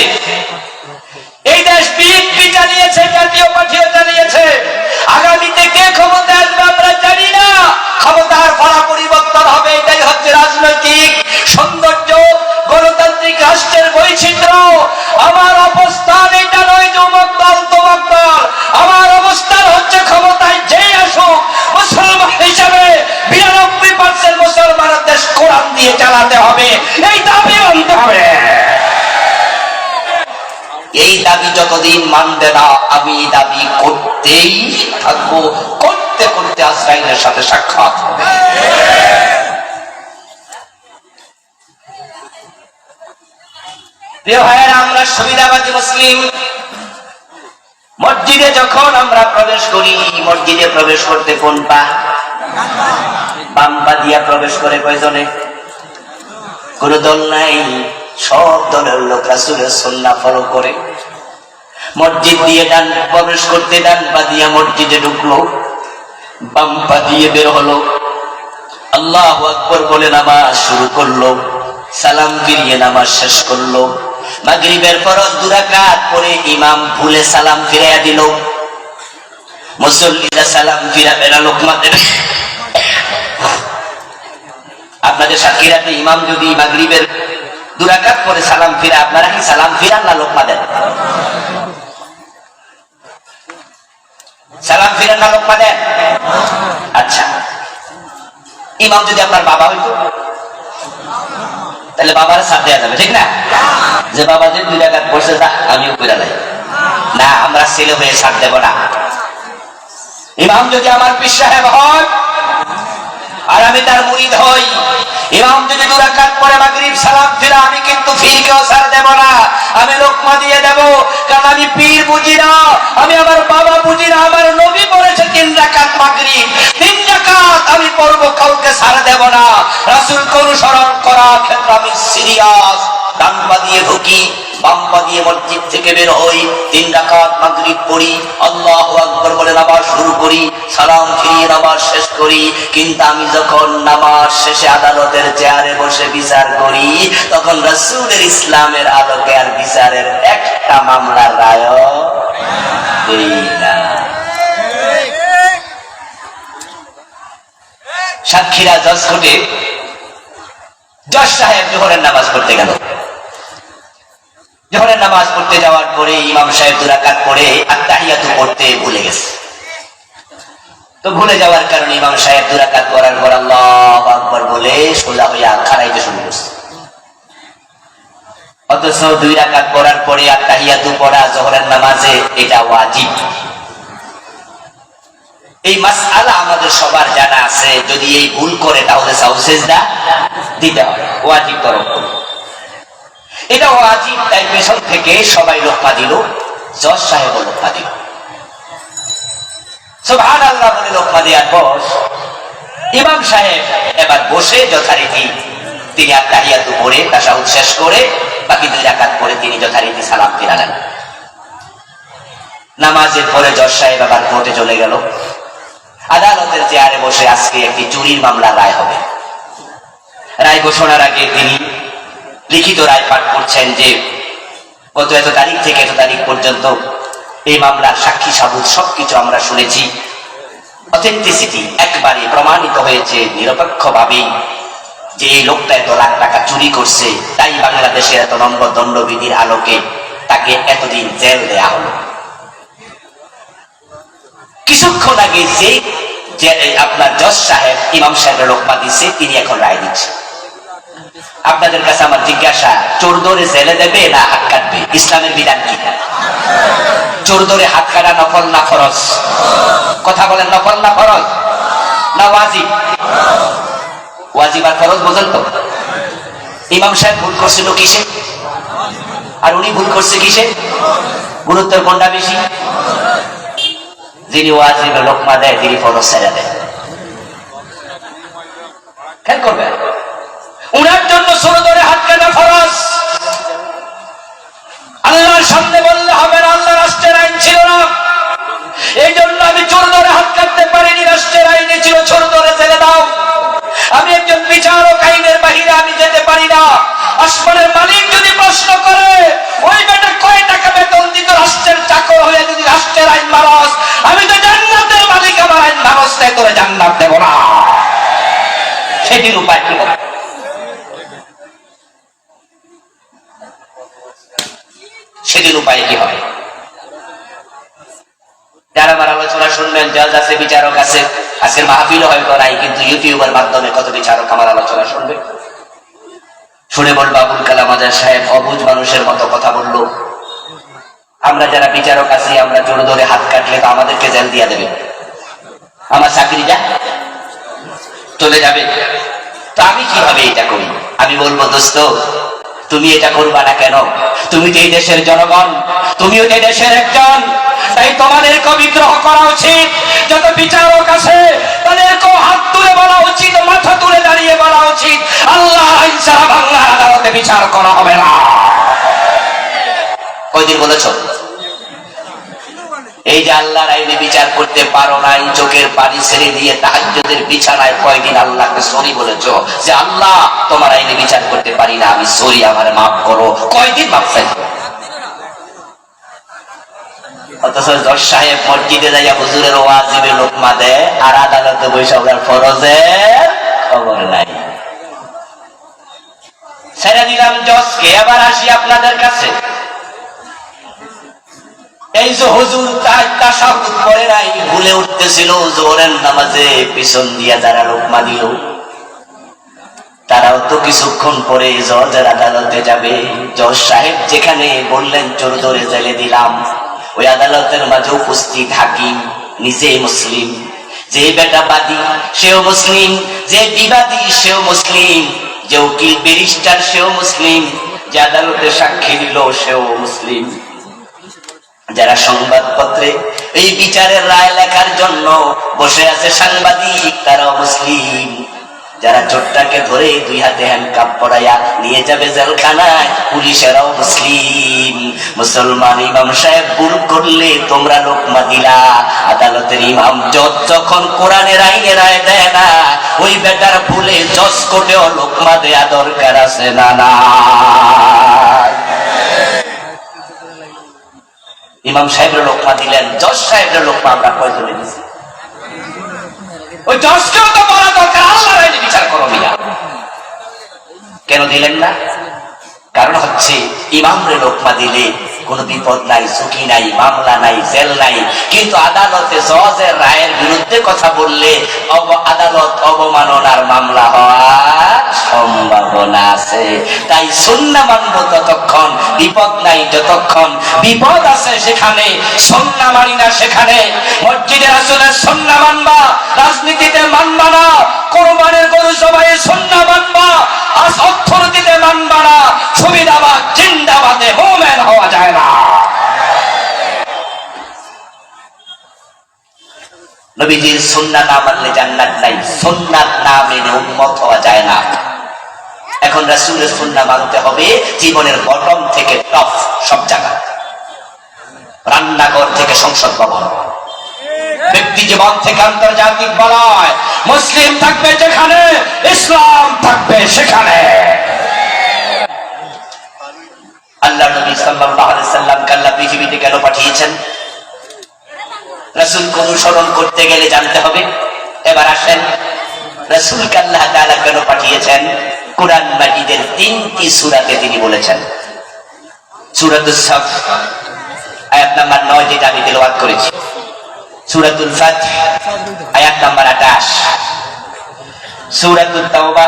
এই দেশ বিএনপি চালিয়েছে, জাতীয় পার্টিও চালিয়েছে। আগামীতে কে ক্ষমতা আসবে আমরা জানি না, ক্ষমতার ফলা পরিবর্তন হবে, এটাই হচ্ছে রাজনৈতিক সৌন্দর্য, গণতান্ত্রিক রাষ্ট্রের বৈচিত্র্য। আমার অবস্থান এটা নয় যে অমুক দল তমুক দল, আমার অবস্থান হচ্ছে ক্ষমতায় যেই আসুক, মুসলমান হিসাবে ৯২% মুসলমানের দেশ কোরআন দিয়ে চালাতে হবে, এই দাবি মানতে হবে। এই দাবি যতদিন মানবে না, আমি দাবি করতেই থাকবো, করতে করতে আজরাইলের সাথে সাক্ষাৎ হবে। প্রিয় ভাইয়েরা, আমরা সুবিধাবাদী মুসলিম। মসজিদে যখন আমরা প্রবেশ করি, মসজিদে প্রবেশ করতে কোন পা? বাম পা দিয়া প্রবেশ করে কয়জনে? কোন দল নাই, সব দলের লোক রাসূলের সুন্নাহ ফলো করে। মসজিদ দিয়ে ডান প্রবেশ করতে ডান পা দিয়ে মসজিদে ঢুকলো, বাম পা দিয়ে বের হলো, আল্লাহু আকবার বলে নামাজ শুরু করলো, সালাম ফিরিয়ে নামাজ শেষ করলো। মাগরিবের ফরজ ২ রাকাত পরে ইমাম ভুলে সালাম ফিরিয়ে দিল, মুসল্লিরা সালাম ফিরাবে না, লোকমা দেবে। আপনাদের সাক্ষীরাতে ইমাম যদি মাগরিবের ২ রাকাত পরে সালাম ফিরা, আপনারা কি সালাম ফিরান না লোকমা দেন? সালাম ফিরান না লোকমা দেন? আচ্ছা, ইমাম যদি আপনার বাবা হইতো তাহলে বাবার সাথ দেওয়া যাবে, ঠিক না? যে বাবা যে ২ রাকাত পড়ছে, আমিও ফিরা নাই না, আমরা ছেলে হয়ে সাথ দেব না। ইমাম যদি আমার পীর সাহেব হয় আর আমি তার মুরিদ হই, ইমাম যদি ২ রাকাত পরে মাগরিব সালাম ফিরা, আমি কিন্তু ফিরকেও ছাড় দেব না, আমি লোকমা দিয়ে দেব। কারণ আমি পীর বুঝি না, আমি আমার বাবা বুঝি না। আমার নবী বলেছে ৩ রাকাত মাগরিব, ৩ রাকাত আমি পড়বো, কাউকে ছাড় দেব না। রাসূলকে অনুসরণ করার ক্ষেত্রে আমি সিরিয়াস। ডান পা দিয়ে ঢুকি, বাম পা দিয়ে মসজিদ থেকে বের হই, ৩ রাকাত মাগরিব পড়ি, আল্লাহু আকবার বলে নামাজ শুরু করি, সালাম ফিরিয়ে নামাজ শেষ করি। কিন্তু আমি যখন নামাজ শেষে আদালতের চেয়ারে বসে বিচার করি, তখন রাসূলের ইসলামের আলোকে আর বিচারের একটা মামলার রায় দেই না। সাক্ষীরা জজ কোর্টে, জজ সাহেব জোহরের নামাজ পড়তে গেল। জোহরের নামাজ পড়তে যাওয়ার পরে ইমাম সাহেব ২ রাকাত পড়ে আত্তাহিয়াতু পড়তে ভুলে গেছে। তো ভুলে যাওয়ার কারণে ইমাম সাহেব ২ রাকাত পড়ার পর আল্লাহু আকবার বলে সোজা হইয়া খাড়াইতে শুরু করছে। অথচ ২ রাকাত পড়ার পরে আত্তাহিয়াতু পড়া জোহরের নামাজে এটা ওয়াজিব। এই মাসআলা আমাদের সবার জানা আছে, যদি এই ভুল করে তাহলে সাজদা দিতে হয়, ওয়াজিব তরফ। এটা ওয়াজিব, তাই পেছন থেকে সবাই লোকমা দিল, জজ সাহেবও লোকমা দিল। সুবহানাল্লাহ বলে লোকমা দেওয়ার পর ইমাম সাহেব এবার বসে যথারীতি তিনি আত্তাহিয়াতু পড়ে তাশাহুদ শেষ করে বাকি 2 রাকাত পরে তিনি যথারীতি সালাম ফিরালেন। নামাজের পরে জজ সাহেব আবার কোর্টে চলে গেল। আদালতের চেয়ারে বসে আজকে একটি চুরির মামলা রায় হবে। রায় ঘোষণার আগে তিনি লিখিত রায় পাঠ করছেন যে গত এত তারিখ থেকে এত তারিখ পর্যন্ত এই মামলার সাক্ষী সাবুত সবকিছু আমরা শুনেছি, অথেন্টিসিটি একবারে প্রমাণিত হয়েছে নিরপেক্ষভাবেই যে এই লোকটা এত লাখ টাকা চুরি করছে, তাই বাংলাদেশের এত নম্বর দণ্ডবিধির আলোকে তাকে এতদিন জেল দেয়া হলো। কিছুক্ষণ আগে যে আপনার জজ সাহেব ইমাম সাহেবের লোকমা দিচ্ছে, তিনি এখন রায় দিচ্ছে। আপনাদের কাছে আমার জিজ্ঞাসা, চোর ধরে জেলে দেবে না হাত কাটবে? ইসলামের বিধান কি? চোর ধরে হাত কাটা নফল না ফরজ? কথা বলেন, নফল না ফরজ না ওয়াজিব? ওয়াজিব আর ফরজ বোঝেন তো? ইমাম সাহেব ভুল করছিল কিসে আর উনি ভুল করছে কিসে? গুরুত্বের কোনটা বেশি? যিনি ওয়াজিবের লোকমা দেয় তিনি ফরজ ছেড়ে দেয়। খেয়াল করবেন, উনার জন্য চোর ধরে হাত কাটা ফরজ। আল্লাহর সামনে বললে হবে না, আল্লাহ রাষ্ট্রের আইন ছিল না, এই জন্য আমি চোর ধরে হাত কাটতে পারিনি, রাষ্ট্রের আইনে ছিল চোর ধরে জেলে দাও। আমি একজন বিচারক, আইনের বাহিরে আমি যেতে পারি না। আসমানের মালিক যদি প্রশ্ন করে ওই বেটা কয় টাকা বেতন দিত রাষ্ট্রের চাকর হয়ে যদি রাষ্ট্রের আইন মানস, আমি তো জান্নাতের মালিক, আমার আইন মানস তাই তোরে জান্নাত দেব না। সেটির উপায় কি হবে? সেদিন উপায় কি হবে? যারা আমার আলোচনা শুনবেন, জজ আছে, বিচারক আছে, আজকের মাহফিলও হয়তো নাই, কিন্তু ইউটিউবের মাধ্যমে কত বিচারক আমার আলোচনা শুনবে, শুনে বলবো আবুল কালাম আজাদ সাহেব অবুঝ মানুষের মতো কথা বললো। আমরা যারা বিচারক আছি, আমরা জোর ধরে হাত কাটলে তো আমাদেরকে জেল দিয়া দেবে, আমার চাকরিটা চলে যাবে। তো আমি কিভাবে এটা করি? আমি বলবো, দোস্ত তুমি এটা করবা না কেন? তুমি তো এই দেশের জনগণ, তুমিও এই দেশের একজন, তাই তোমাদেরকে বিদ্রোহ করা উচিত। যত বিচারক আছে তাদেরকে হাত তুলে বলা উচিত, মাথা তুলে দাঁড়িয়ে বলা উচিত, আল্লাহ আইন ছাড়া বাংলার আদালতে বিচার করা হবে না। কয়দিন বলেছ? এই যে আল্লাহর আইনে বিচার করতে পারো নাই, চোখের পানি ছেড়ে দিয়ে তাহাজ্জুদের বিছানায় কয়দিন আল্লাহকে সরি বলেছো যে আল্লাহ তোমার আইনে বিচার করতে পারি না, আমি সরি, আমারে মাফ করো? কয়দিন মাফ চাইছো? অথচ জজ সাহেব মসজিদে যাইয়া হুজুরের ওয়াজিবের লোকমা দেয় আর আদালতে বসে ওনার ফরজের খবর নাই। ছেড়ে দিলাম জজকে, এবার আসি আপনাদের কাছে। এই যে হুজুর তাশাহুদ পড়ে নাই, ভুলে উঠতেছিল জোহরের নামাজে, পিছন দিয়া যারা লোকমা দিল তারাও তো কিছুক্ষণ পরে জজের আদালতে যাবে। জজ সাহেব যেখানে বললেন চোর ধরে জেলে দিলাম, ওই আদালতের মাঝে উপস্থিত হাকিম নিজে মুসলিম, যে বেটা বাদী সেও মুসলিম, যে বিবাদী সেও মুসলিম, যে উকিল ব্যারিস্টার সেও মুসলিম, যে আদালতে সাক্ষী দিল সেও মুসলিম, যারা সংবাদপত্রে এই বিচারের রায় লেখার জন্য বসে আছে সাংবাদিক তারাও মুসলিম, যারা চোরটাকে ধরে 2 হাতে হ্যান্ডকাপ পরাইয়া নিয়ে যাবে জেলখানায় পুলিশেরাও মুসলিম। মুসলমান ইমাম সাহেব ভুল করলে তোমরা লোকমা দিলা, আদালতের ইমাম জজ যখন কোরআনের আইনে রায় দেয় না, ওই বেটার ভুলে জজ কোর্টেও লোকমা দেয়া দরকার আছে না? না, ইমাম সাহেবের লোকমা দিলেন, জজ সাহেবের লোকমা আমরা কয়জনে দিছি? ওই জজকেও তো বলা দরকার আল্লাহর আইনে বিচার করো মিয়া। কেন দিলেন না? কারণ হচ্ছে ইমামরে লোকমা দিলে কোনো বিপদ নাই, ঝুঁকি নাই, মামলা নাই, জেল নাই, কিন্তু আদালতে জজের রায়ের বিরুদ্ধে কথা বললে আদালত অবমাননার মামলা হওয়ার সম্ভাবনা আছে। তাই সুন্নাহ মানবো ততক্ষণ, বিপদ নাই যতক্ষণ। বিপদ আছে সেখানে সুন্নাহ মানি না সেখানে। মসজিদে রাসূলের সুন্নাহ মানবা, রাজনীতিতে মানবা না, কোরবানির গরু সবাই সুন্নাহ মানবা, অর্থনীতিতে মানবা না, সুবিধাবাদ নবীজির সুন্নাত না মানলে জান্নাত নাই, সুন্নাত না মেনে উম্মত হওয়া যায় না। এখন রাসূলের সুন্নাহ মানতে হবে জীবনের বটম থেকে টপ সব জায়গা, রান্নাঘর থেকে সংসদ ভবন, ব্যক্তি জীবন থেকে আন্তর্জাতিক বলয়। মুসলিম থাকবে যেখানে, ইসলাম থাকবে সেখানে। আল্লাহ নবী সাল্লাল্লাহু আলাইহি সাল্লামকে আল্লাহ পৃথিবীতে কেন পাঠিয়েছেন? রাসূলকে অনুসরণ করতে গেলে জানতে হবে। এবার আসেন, রাসূলকে আল্লাহ তাআলা কেন পাঠিয়েছেন? কুরআন মাজিদের 3টি সূরাতে তিনি বলেছেন। সূরাতুস সাফ আয়াত নাম্বার 9 যেটা আমি তেলাওয়াত করেছি, সূরাতুল ফাতহ আয়াত নাম্বার 28, সূরাতুত তাওবা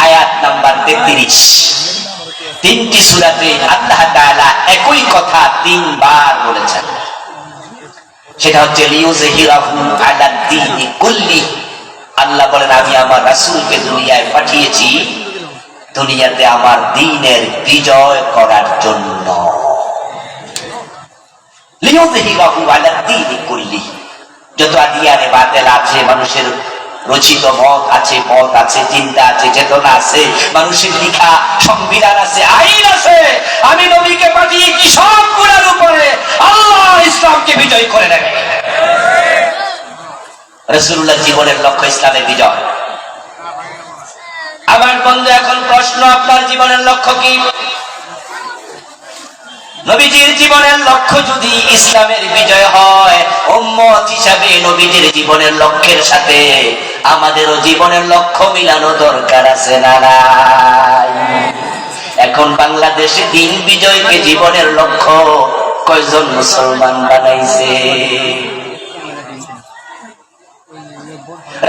আয়াত নাম্বার 33। 3টি সূরাতে আল্লাহ তাআলা একই কথা 3 বার বলেছেন। সেটা হচ্ছে লিউযহিরাহু আলা দ্বীনি কুল্লি। আল্লাহ বলেন আমি আমার রাসূলকে দুনিয়ায় পাঠিয়েছি দুনিয়াতে আমার দ্বীনের বিজয় করার জন্য। লিউযহিরাহু আলা দ্বীনি কুল্লি। যত আদিয়ানে বাতিল আছে, মানুষের রচিত মত আছে, পথ আছে, চিন্তা আছে, চেতনা আছে, মানুষের লিখা সংবিধান আছে, আইন আছে, আমি নবীকে পাঠিয়েছি সবগুলোর উপরে আল্লাহ ইসলামকে বিজয় করে নেবে। রাসূলুল্লাহ জীবনের লক্ষ্য ইসলামের বিজয়। আমার বন্ধু, এখন প্রশ্ন, আপনার জীবনের লক্ষ্য কি? নবীজির জীবনের লক্ষ্য যদি ইসলামের বিজয় হয়, উম্মত হিসাবে নবীজির জীবনের লক্ষ্যের সাথে আমাদেরও জীবনের লক্ষ্য মিলানো দরকার আছে না নাই? এখন বাংলাদেশে দিন বিজয়কে জীবনের লক্ষ্য কয়জন মুসলমান বানাইছে?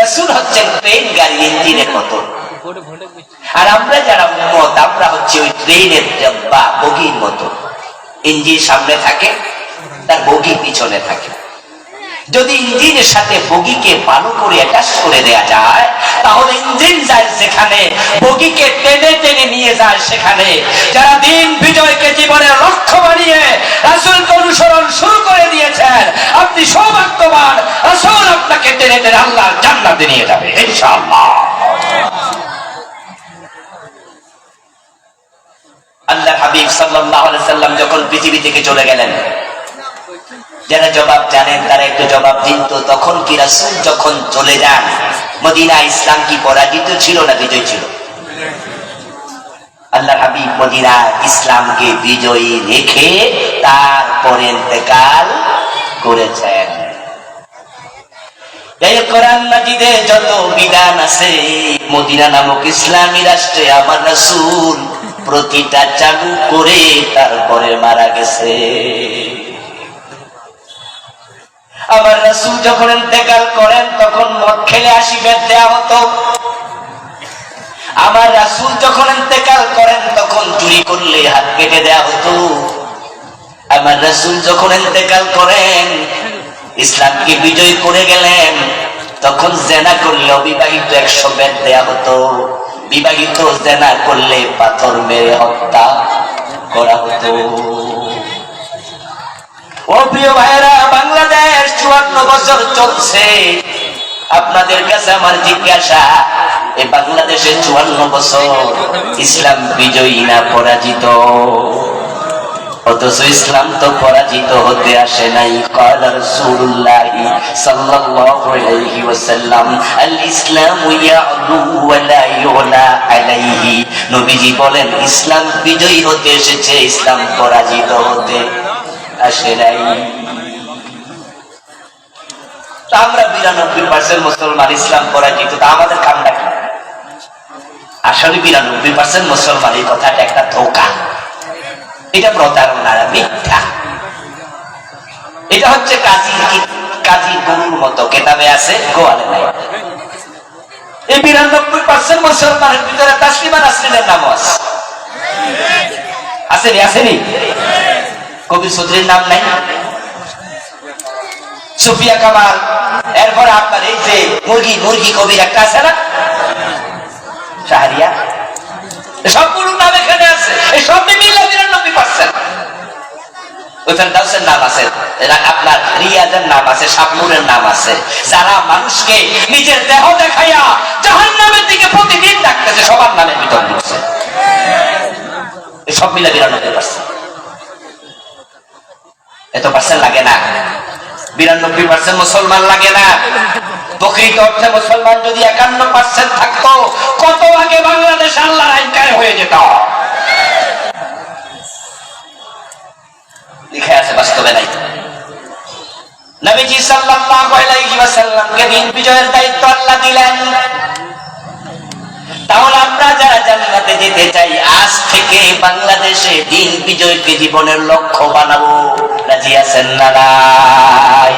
রাসূল হচ্ছেন ট্রেন গাড়ির ইঞ্জিনের মতো, আর আমরা যারা উম্মত আমরা হচ্ছে ওই ট্রেনের ডাব্বা বগির মতো। ইঞ্জিন সামনে থাকে, তার বগি পিছনে থাকে। যদি ইঞ্জিনের সাথে বগিকে ভালো করে অ্যাটাচ করে দেয়া যায়, তাহলে ইঞ্জিন যায় যেখানে, বগিকে টেনে টেনে নিয়ে যায় সেখানে। যারা দিন বিজয়কে জীবনের লক্ষ্য বানিয়ে রাসূলকে অনুসরণ শুরু করে দিয়েছেন, আপনি সৌভাগ্যবান। রাসূল আপনাকে টেনে টেনে আল্লাহর জান্নাতে নিয়ে যাবে ইনশাআল্লাহ। আল্লাহ হাবিব সাল্লাল্লাহু আলাইহি সাল্লাম যখন পৃথিবী থেকে চলে গেলেন, যারা জবাব জানেন তারা একটু জবাব দিন তো, তখন কি রাসূল যখন চলে যান মদিনা, ইসলাম কি পরাজিত ছিল না বিজয় ছিল? আল্লাহ হাবিব মদিনা ইসলামকে বিজয়ী রেখে তারপরে ইন্তেকাল করেছেন। এই কোরআন মাজিদে যত বিধান আছে, মদিনা নামক ইসলামী রাষ্ট্রে আমার রাসূল প্রতিটা চালু করে তারপরে মারা গেছে। আমার রাসূল যখন ইন্তেকাল করেন তখন মদ খেলে 80 বেত দেয়া হতো। আমার রাসূল যখন ইন্তেকাল করেন তখন চুরি করলে হাত কেটে দেয়া হতো। আমার রাসূল যখন ইন্তেকাল করেন, ইসলামকে বিজয় করে গেলেন, তখন জেনা করলে অবিবাহিত 100 বেত দেয়া হতো। বিবাহিত জেনা করলে পাথর মেরে হত্যা করা হতো। ও প্রিয় ভাইরা, বাংলাদেশ 54 বছর চলছে। আপনাদের কাছে আমার জিজ্ঞাসা, এই বাংলাদেশে 54 বছর ইসলাম বিজয়ী না পরাজিত? অথচ ইসলাম তো পরাজিত হতে আসে নাই। ক্বালা রাসূলুল্লাহ সাল্লাল্লাহু আলাইহি ওয়াসাল্লাম, আল ইসলামু ইয়া'লু ওয়া লা ইউ'লা আলাইহি। নবীজি বলেন ইসলাম বিজয়ী হতে এসেছে, ইসলাম পরাজিত হতে আসে নাই। আমরা 92% মুসলমান, ইসলাম পরাজিত, তা আমাদের কামটা কি? আসলে 92% মুসলমান, এই কথাটা একটা ধোঁকা, এটা প্রতারণা, মিথ্যা। এটা হচ্ছে কাজী গরুর মতো, কেতাবে আছে গোয়ালে নাই। এই 92% মুসলমানের ভিতরে তাসলিমা নাসরিনের নাম আছে, আসেনি? আসেনি? কবি চৌধুরীর নাম নাই, সুফিয়া কামাল, এরপরে আপনার এই যে মুরগি কবির একটা আছে না, শাহরিয়া, সবগুলো নাম এখানে আছে। এই সব মিলে 92%। ওই ফেরদাউসের নাম আছে, আপনার রিয়াজের নাম আছে, শাবনুরের নাম আছে, যারা মানুষকে নিজের দেহ দেখাইয়া জাহান্নামের দিকে প্রতিদিন ডাকতেছে, সবার নামের ভিতর ঢুকছে। সব মিলে 92%। এত পার্সেন্ট লাগে না, 92% মুসলমান লাগে না। প্রকৃত অর্থে মুসলমান যদি 51% থাকতো, কত আগে বাংলাদেশ আল্লাহর আইন কায়েম হয়ে যেত। লিখে আছে, বাস্তবে নাই। নবীজি সাল্লাল্লাহু আলাইহি ওয়াসাল্লামকে দিন বিজয়ের দায়িত্ব আল্লাহ দিলেন। তাহলে আমরা যারা জান্নাতে যেতে চাই, আজ থেকে বাংলাদেশে দিন বিজয়কে জীবনের লক্ষ্য বানাবো, রাজি আছেন না নাই?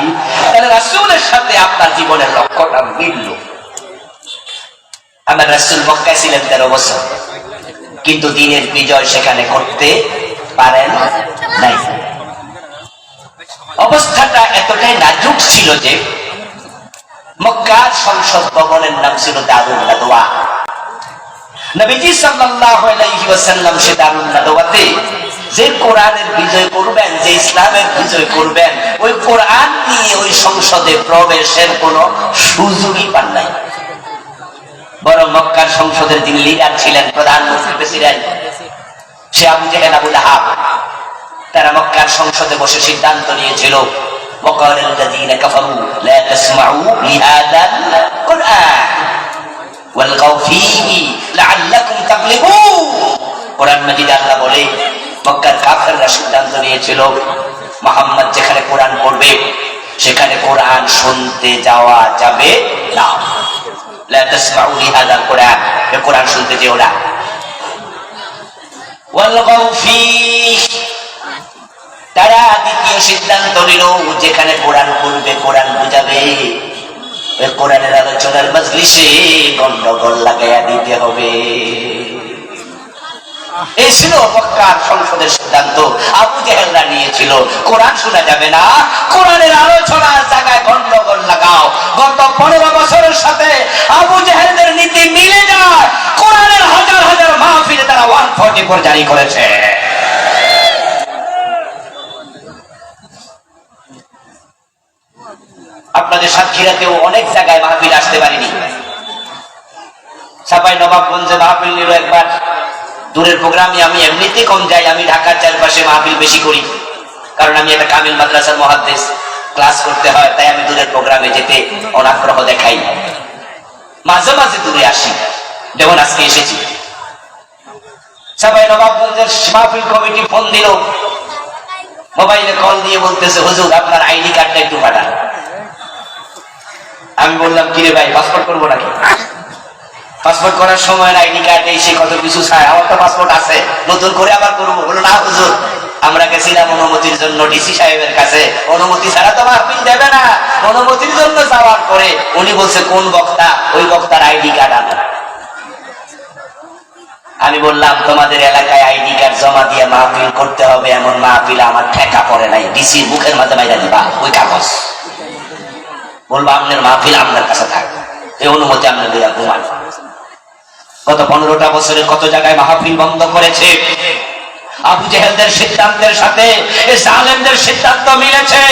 তাহলে রাসূলের সাথে আপনার জীবনের লক্ষ্যটা মিলল। আমার রাসূল মক্কায় ছিলেন 13 বছর, কিন্তু দিনের বিজয় সেখানে করতে পারেন নাই। অবস্থাটা এতটাই নাজুক ছিল যে মক্কার সংসদ ভবনের নাম ছিল দারুন নাদওয়া। নবীজি সাল্লাল্লাহু আলাইহি ওয়াসাল্লাম সে দারুন নাদওয়াতে যে কোরআনের বিজয় করবেন, যে ইসলামের বিজয় করবেন, ওই কোরআন নিয়ে ওই সংসদে প্রবেশের কোনো সুযোগই পান নাই। বরং মক্কার সংসদের যিনি লিডার ছিলেন, প্রধানমন্ত্রী, প্রেসিডেন্ট, সে আবু জেহেল, আবু লাহাব, তারা মক্কার সংসদে বসে সিদ্ধান্ত নিয়েছিল, وقال الذين كفروا لا تسمعوا لهذا القرآن والغوا فيه لعلكم تغلبون। কোরআন মাজিদে আল্লাহ বলে, মক্কার কাফেররা সিদ্ধান্ত নিয়েছিল, মুহাম্মদ যেখানে কোরআন পড়বে সেখানে কোরআন শুনতে যাওয়া যাবে না। লা তাসমাউ লিহাযা আল-কুরআন, এই কোরআন শুনতে যেও না। ওয়ালগাউ ফীহি, তারা দ্বিতীয় সিদ্ধান্ত নিল, যেখানে কোরআন পড়বে, কোরআন বুঝাবে, ওই কোরআনের আলোচনার মজলিসে গন্ডগোল লাগাইয়া দিতে হবে। এই ছিল মক্কার সংসদের সিদ্ধান্ত। আবু জেহেলরা নিয়েছিল, কোরআন শোনা যাবে না, কোরআনের আলোচনার জায়গায় গন্ডগোল লাগাও। গত 15 বছরের সাথে আবু জেহেলদের নীতি মিলে যায়। কোরআনের হাজার হাজার মাহফিলে তারা 144 জারি করেছে। আপনাদের সাতক্ষীরাতেও অনেক জায়গায় মাহফিল আসতে পারিনি। চাঁপাই নবাবগঞ্জে মাহফিল নিল একবার, দূরের প্রোগ্রামে আমি এমনিতে কম যাই, আমি ঢাকার চারপাশে মাহফিল বেশি করি, কারণ আমি একটা কামিল মাদ্রাসার মুহাদ্দিস, ক্লাস করতে হয়, তাই আমি দূরের প্রোগ্রামে যেতে অনাগ্রহ দেখাই। মাঝে মাঝে দূরে আসি, যেমন আজকে এসেছি। চাঁপাই নবাবগঞ্জের মাহফিল কমিটি ফোন দিল, মোবাইলে কল দিয়ে বলতেছে, হুজুর আপনার আইডি কার্ডটা একটু পাঠান। আমি বললাম, কিরে ভাই, পাসপোর্ট করবো নাকি? পাসপোর্ট করার সময় আইডি কার্ড এসে কত কিছু চায়, আমার তো পাসপোর্ট আছে, নতুন করে আবার করবো। বলো না হুজুর, আমরা গেছিলাম অনুমতির জন্য ডিসি সাহেবের কাছে, অনুমতি ছাড়া তো মাহফিল দেবে না। অনুমতির জন্য যাওয়ার পরে উনি বলছে, কোন বক্তা, ওই বক্তার আইডি কার্ড আনো। আমি বললাম, তোমাদের এলাকায় আইডি কার্ড জমা দিয়ে মাহফিল করতে হবে, এমন মাহফিল আমার ঠেকা পড়ে নাই, ডিসির মুখের মাঝে মাইরা দিবা ওই কাগজ, বলবো আপনার মাহফিল আপনার কাছে থাক, এই অনুমতি আপনার দিয়া ঘুমান। গত 15টা বছরে কত জায়গায় মাহফিল বন্ধ করেছে। আবু জেহেলদের সিদ্ধান্তের সাথে এই জালেমদের সিদ্ধান্ত মিলেছে।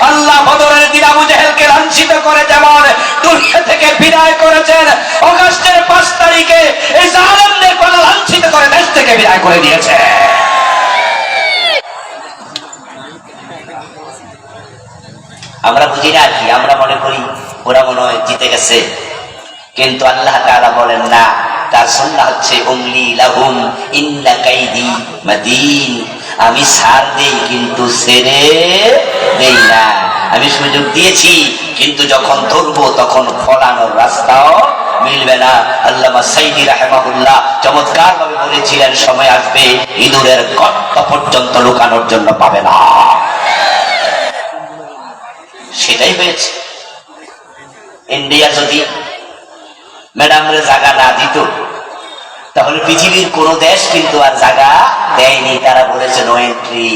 আল্লাহ বদরের দিন আবু জেহেলকে লাঞ্ছিত করে যেমন দুনিয়া থেকে বিদায় করেছেন, অগাস্টের 5 তারিখে এই জালেমদের গলা লাঞ্ছিত করে দেশ থেকে বিদায় করে দিয়েছে। আমরা বুঝি না কি, আমরা মনে করি ওরা মনে হয় জিতে গেছে, কিন্তু আল্লাহ তাআলা বলেন না, তার সুন্নাহ হচ্ছে উমলি লাহুম ইন্না কাইদি মাদিন, আমি ছাড় দেই কিন্তু ছেড়ে দেই না। আমি সুযোগ দিয়েছি, কিন্তু যখন ধরবো তখন ফলানোর রাস্তাও মিলবে না। আল্লামা সাইদি রাহিমাহুল্লাহ চমৎকার ভাবে বলেছিলেন, সময় আসবে ইঁদুরের গর্ত পর্যন্ত লুকানোর জন্য পাবে না। সেটাই হয়েছে। ইন্ডিয়া যদি ম্যাডামরে জায়গা না দিত, তাহলে পৃথিবীর কোন দেশ কিন্তু আর জায়গা দেয়নি। তারা বলেছে নো এন্ট্রি।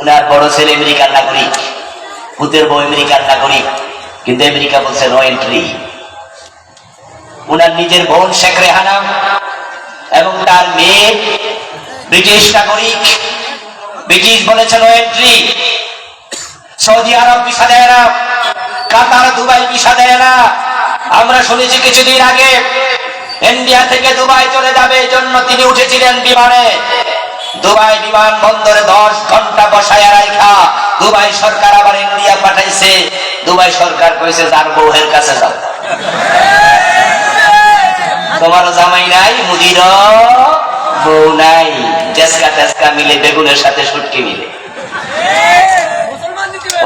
উনার বড় ছেলে আমেরিকার নাগরিক, পুতের বউ আমেরিকার নাগরিক, কিন্তু আমেরিকা বলছে নো এন্ট্রি। উনার নিজের বোন শেখ রেহানা এবং তার মেয়ে ব্রিটিশ নাগরিক, ব্রিটিশ বলেছে নো এন্ট্রি। সৌদি আরব ভিসা দেয় না, কাতার দুবাই ভিসা দেয় না। আমরা শুনেছি কিছুদিন আগে ইন্ডিয়া থেকে দুবাই চলে যাবে, এই জন্য তিনি উঠেছিলেন বিমানে। দুবাই বিমান বন্দরে 10 ঘন্টা বসায় রাখা দুবাই সরকার আবার ইন্ডিয়া পাঠাইছে। দুবাই সরকার কইছে যার বউয়ের কাছে যাও, তোমার জামাই নাই, মুদির বউ নাই, টেসকা টেসকা মিলে বেগুনের সাথে শুটকি মিলে।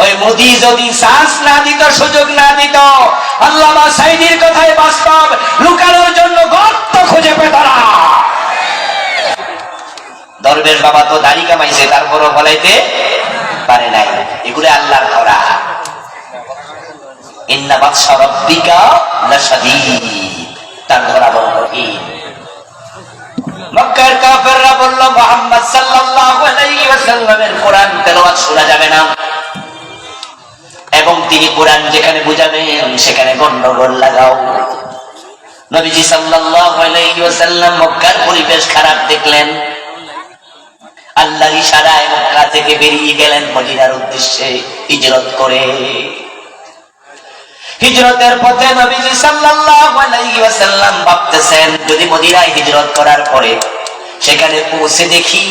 ওই মোদি যদি চান্স না দিত, সুযোগ না দিত, আল্লামা সাঈদীর কথাই বাস্তব, লুকানোর জন্য গর্ত খুঁজে পেত না। দরবেশ বাবা তো দাড়ি কামাইছে, তারপরও বলাইতে পারে নাই। এগুলো আল্লাহর ধরা। ইন্না বাতশা রাব্বিকা লাশাদীদ, তার ধরা বড় কঠিন। মক্কার কাফেররা বলল মুহাম্মদ সাল্লাল্লাহু আলাইহি ওয়াসাল্লামের কোরআন তেলাওয়াত শোনা যাবে না, এবং তিনি কোরআন যেখানে বুঝাবেন সেখানে গন্ডগোল লাগাও। নবীজি সাল্লাল্লাহু আলাইহি ওয়াসাল্লাম মক্কার পরিবেশ খারাপ দেখলেন, আল্লাহর ইশারায় মক্কা থেকে বেরিয়ে গেলেন মদিনার উদ্দেশ্যে হিজরত করে। হিজরতের পথে নবীজি সাল্লাল্লাহু আলাইহি ওয়াসাল্লাম ভাবতেছেন, যদি মদিনায় হিজরত করার পরে সেখানে পৌঁছে দেখি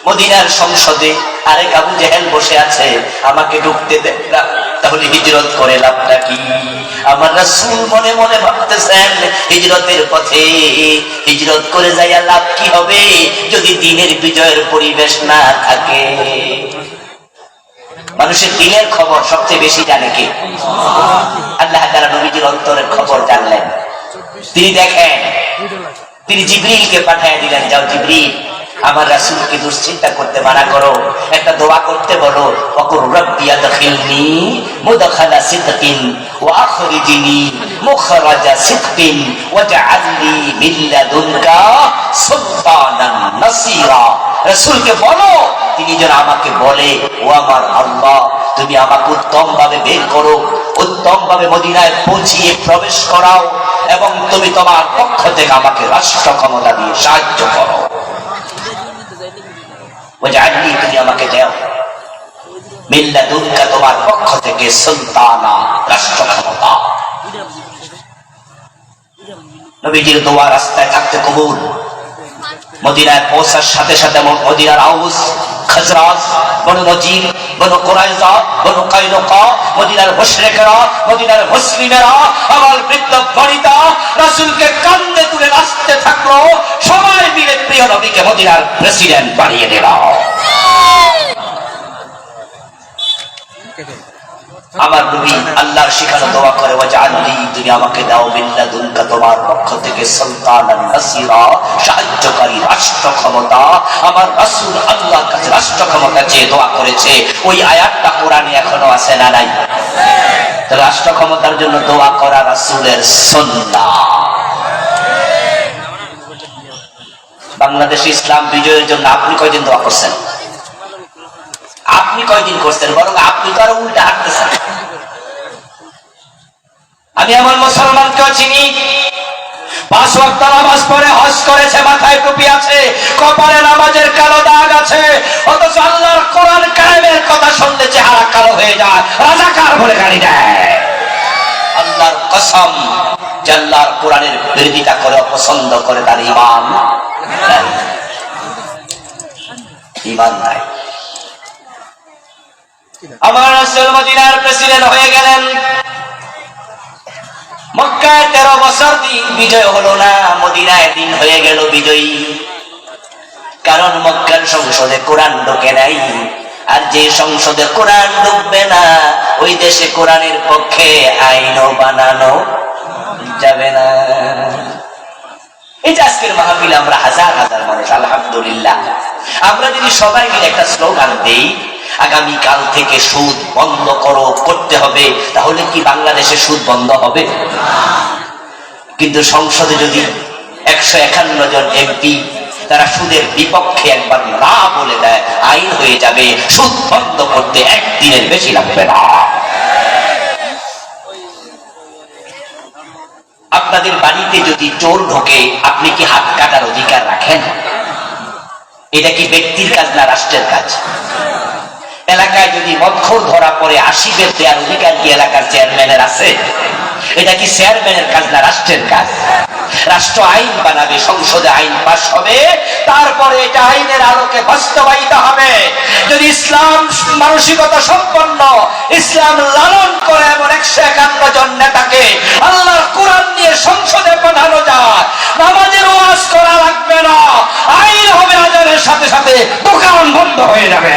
মদিনার সংসদে আরেক আবু জেহেল বসে আছে, আমাকে ঢুকতে দেন না, তাহলে হিজরত করে লাভটা কি? আমার রাসূল মনে মনে ভাবতেছেন, হিজরতের পথে হিজরত করে যাইয়া লাভ কি হবে যদি দ্বীনের বিজয়ের পরিবেশ না থাকে? মানুষের দিলের খবর সবচেয়ে বেশি জানে কে? আল্লাহ তাআলা নবীজির অন্তরের খবর জানলেন। তিনি দেখেন, তিনি জিবরিলকে পাঠিয়ে দিলেন, যাও জিবরিল, আমার রাসূলকে দুশ্চিন্তা করতে মানা করো, একটা দোয়া করতে বলো, ওয়াকুর রাব্বি আদখিলনি মুদখালা সিদকিন ওয়া আখরিজনি মুখরাজা সিদকিন ওয়াজআলনি মিন লাদুনকা সুলতানান নাসীরা। রাসূলকে বলো তিনি যেন আমাকে বলে, ও আমার আল্লাহ, তুমি আমাকে উত্তম ভাবে বের করো, উত্তম ভাবে মদিনায় পৌঁছিয়ে প্রবেশ করাও, এবং তুমি তোমার পক্ষ থেকে আমাকে রাষ্ট্র ক্ষমতা দিয়ে সাহায্য করো। ওয়াজআলনি, তুমি আমাকে দাও মিন লাদুনকা, তোমার পক্ষ থেকে সুলতানা, রাষ্ট্র ক্ষমতা। নবীজির দোয়া রাস্তায় থাকতে কবুল। মদিনায় পৌঁছার সাথে সাথে মদিনার আউস, খাজরাজ, বনু নজির, বনু কুরাইজা, বনু কাইনুকা, মদিনার মুশরিকরা, মদিনার মুসলিমেরা, আমার বৃদ্ধ বনিতা রাসূলকে কাঁধে তুলে নাচতে থাকলো। সবাই মিলে প্রিয় নবীকে মদিনার প্রেসিডেন্ট বানিয়ে দিল। আমার নবী আল্লাহর শিখানো দোয়া করে, ওয়াজআলনি, তুমি আমাকে দাও মিন লাদুনকা, তোমার পক্ষ থেকে সুলতানান নাসীরা, সাহায্যকারী, রাষ্ট্র ক্ষমতা। আমার রাসূল আল্লাহর কাছে রাষ্ট্র ক্ষমতা চেয়ে দোয়া করেছে, ওই আয়াতটা কোরআনে এখনো আছে না নাই? রাষ্ট্র ক্ষমতার জন্য দোয়া করা রাসূলের সুন্নাহ। বাংলাদেশে ইসলাম বিজয়ের জন্য আপনি কয়দিন দোয়া করছেন? আপনি কয়দিন করছেন? বরং আপনি তো আরো উল্টা হাঁটতেছেন। আমি আমার মুসলমানকেও চিনি, 5 ওয়াক্ত নামাজ পড়ে, হজ করেছে, মাথায় টুপি আছে, কপালে নামাজের কালো দাগ আছে, অথচ আল্লাহর কোরআন কায়েমের কথা শুনলে চেহারা কালো হয়ে যায়, রাজাকার বলে গালি দেয়। আল্লাহর কসম, যে আল্লাহর কোরআনের বিরোধিতা করে, অপছন্দ করে, তার ঈমান নাই, ঈমান নাই। আমার রাসূল মদিনার প্রেসিডেন্ট হয়ে গেলেন। মক্কায় 13 বছর দিন বিজয় হলো না, মদিনায় দিন হয়ে গেল বিজয়ী। কারণ মক্কার সংসদে কোরআন ঢোকে নাই, আর যে সংসদে কোরআন ঢুকবে না ওই দেশে কোরআনের পক্ষে আইনও বানানো যাবে না। এই যে আজকের মাহফিলে আমরা হাজার হাজার মানুষ, আলহামদুলিল্লাহ, আমরা যদি সবাই মিলে একটা স্লোগান দেই, আগামী কাল থেকে সুদ বন্ধ করতে হবে, তাহলে কি বাংলাদেশে সুদ বন্ধ হবে? কিন্তু সংসদে যদি 151 জন এমপি তারা সুদের বিপক্ষে একবার না বলে দেয়, আইন হয়ে যাবে, সুদ বন্ধ করতে একদিনের বেশি লাগবে না। আপনাদের বাড়িতে যদি চোর ঢোকে, আপনি কি হাত কাটার অধিকার রাখেন? এটা কি ব্যক্তির কাজ না রাষ্ট্রের কাজ? এলাকায় যদি মদখোর ধরা পড়ে 80 বের দেওয়ার অধিকার কি এলাকার চেয়ারম্যানের আছে? এটা কি চেয়ারম্যানের কাজ না রাষ্ট্রের কাজ? রাষ্ট্র আইন বানাবে, সংসদে আইন পাস হবে, তারপরে এটা আইনের আলোকে বাস্তবায়িত হবে। যদি ইসলাম মানসিকতা সম্পন্ন, ইসলাম লালন করে এমন 151 জন নেতাকে আল্লাহর কোরআন নিয়ে সংসদে পাঠানো যায়, নামাজের ওয়াজ করা লাগবে না, আইন হবে, আজানের সাথে সাথে দোকান বন্ধ হয়ে যাবে।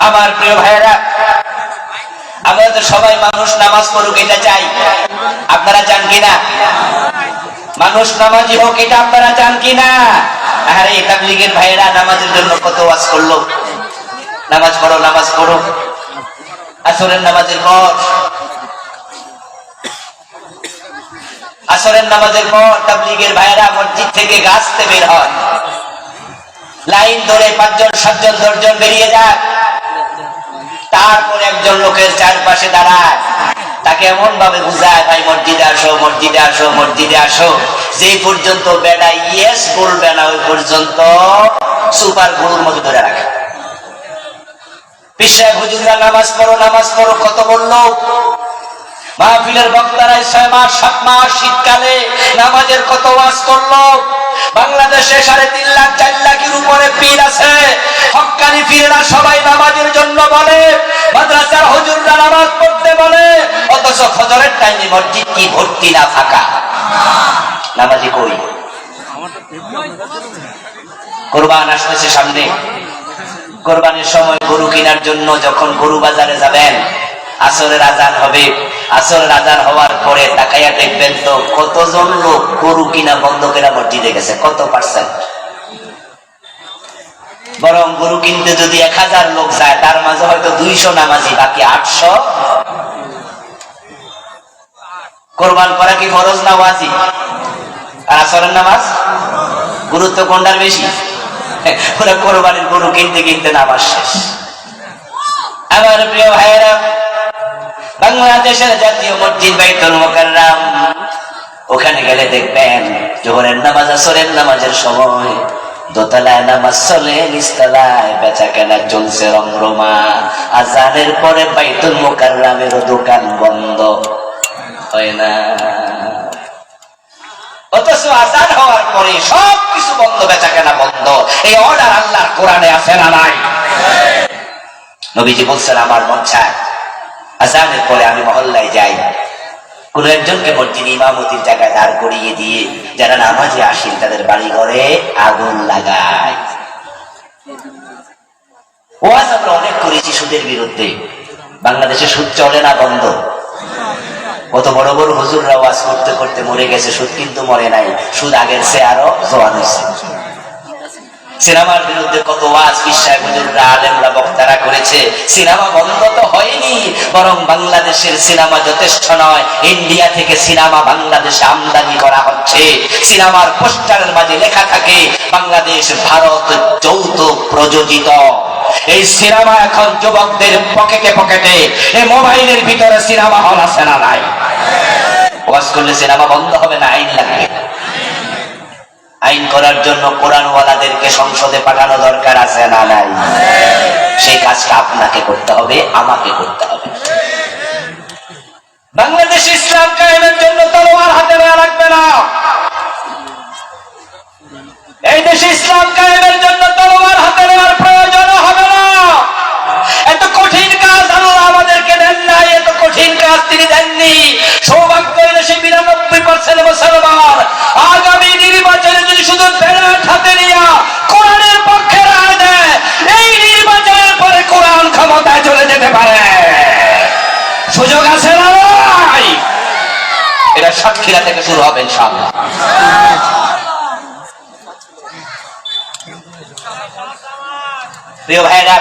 আমার প্রিয় ভাইয়েরা, আমরা তো সবাই মানুষ নামাজ পড়ুক এটা চাই, আপনারা চান কিনা? মানুষ নামাজি হোক এটা আপনারা চান কিনা? আরে তাবলীগের ভাইয়েরা নামাজের জন্য কত ওয়াজ করলো, নামাজ পড়ো নামাজ পড়ো। আসরের নামাজের পর, আসরের নামাজের পর তাবলীগের ভাইয়েরা মসজিদ থেকে গাছতে বের হয়, লাইন ধরে 5 জন 7 জন 10 জন বেরিয়ে যায়, তারপর একজন লোকের চারপাশে দাঁড়ায়, তাকে এমন ভাবে বুঝায়, ভাই মসজিদে আসো মসজিদে আসো মসজিদে আসো, যে পর্যন্ত বেড়া ইয়েস বলবে না ওই পর্যন্ত সুপার গরুর মতো ধরে রাখে। পীর সাহেব হুজুররা নামাজ পড়ো কত বললো, মাহফিলের বক্তারা 6 মাস 7 মাস শীতকালে নামাজের কত ওয়াজ করলো। বাংলাদেশে 3.5 লাখ 4 লাখের উপরে পীর আছে, হক্কানি পীররা সবাই নামাজের জন্য বলে, মাদ্রাসার হুজুররা নামাজ পড়তে বলে, অথচ ফজরের টাইমে মসজিদ কি ভর্তি না ফাঁকা? নামাজি কই? কুরবান আসতেছে সামনে, কুরবানির সময় গরু কেনার জন্য যখন গরু বাজারে যাবেন, আসরের আজান হবে, আসরের আজান হওয়ার পরে তাকাইয়া দেখবেন তো কতজন লোক গরু কিনা বন্ধ করে মসজিদে গেছে, কত %? বরং গরু কিনতে যদি 1000 লোক যায়, তার মাঝে হয়তো 200 নামাজি, বাকি 800। কোরবান করা কি ফরজ না ওয়াজিব? আর আসরের নামাজ গুরুত্ব কোনটার বেশি? ওরা কোরবানির গরু কিনতে কিনতে নামাজ শেষ। আমার প্রিয় ভাইয়েরা, বাংলাদেশের জাতীয় মসজিদ বাইতুল মুকাররম, ওখানে গেলে দেখবেন জোহরের নামাজ আসরের নামাজের সময় দোতলায় নামাজ চলে, নিচতলায় বেচা কেনা চলছে রমরমা। আজানের পরে বাইতুল মুকাররমেরও দোকান বন্ধ হয় না, অথচ আজান হওয়ার পরে সবকিছু বন্ধ, বেচা কেনা বন্ধ। এই অর্ডার আল্লাহর কোরআনে আছে না নাই? নবীজি বলছেন, আমার মন চায় আজানের পরে আমি মহল্লায় যাই, কোন একজনকে মসজিদ ইমামতির জায়গায় দাঁড় করিয়ে দিয়ে যারা নামাজে আসেন তাদের বাড়ি ঘরে আগুন লাগায়। ওয়াজ আমরা অনেক করেছি সুদের বিরুদ্ধে, বাংলাদেশে সুদ চলে না, বন্ধ। কত বড় বড় হুজুররা ওয়াজ করতে করতে মরে গেছে, সুদ কিন্তু মরে নাই, সুদ আগের চেয়ে আরো জোয়ান হয়েছে। সিনেমার বিরুদ্ধে কত ওয়াজ পীর সাহেব হুজুররা আলেমরা বক্তারা করেছে, সিনেমা বন্ধ তো হয়নি, বরং বাংলাদেশের সিনেমা যথেষ্ট নয়, ইন্ডিয়া থেকে সিনেমা বাংলাদেশে আমদানি করা হচ্ছে। সিনেমার পোস্টারের মাঝে লেখা থাকে বাংলাদেশ ভারত যৌথ প্রযোজিত। এই সিনেমা এখন যুবকদের পকেটে পকেটে, এই মোবাইলের ভিতরে সিনেমা হল আছে না নাই? ওয়াজ করলে সিনেমা বন্ধ হবে না, আইন লাগবে। আইন করার জন্য কোরআনওয়ালাদেরকে সংসদে পাঠানো দরকার আছে না নাই? সেই কাজটা আপনাকে করতে হবে, আমাকে করতে হবে। বাংলাদেশ ইসলাম কায়েমের জন্য তলোয়ার হাতে নেওয়া লাগবে না, এই দেশে ইসলাম কায়েমের জন্য তলোয়ার হাতে নেওয়ার প্রয়োজন হবে না। এত কঠিন কাজ আল্লাহ আমাদেরকে দেন নাই, এত কঠিন কাজ তিনি দেননি। সৌভাগ্য দেশে 99% মুসলমান আগামী নির্বাচনে যদি শুধু ব্যালট হাতে নিয়ে কোরআনের পক্ষে রায় দেয়, এই নির্বাচনের পরে কোরআন ক্ষমতায় চলে যেতে পারে। সুযোগ আছে না নাই? এটা সাতক্ষীরা থেকে শুরু হবে ইনশাআল্লাহ। প্রিয় ভাইরা,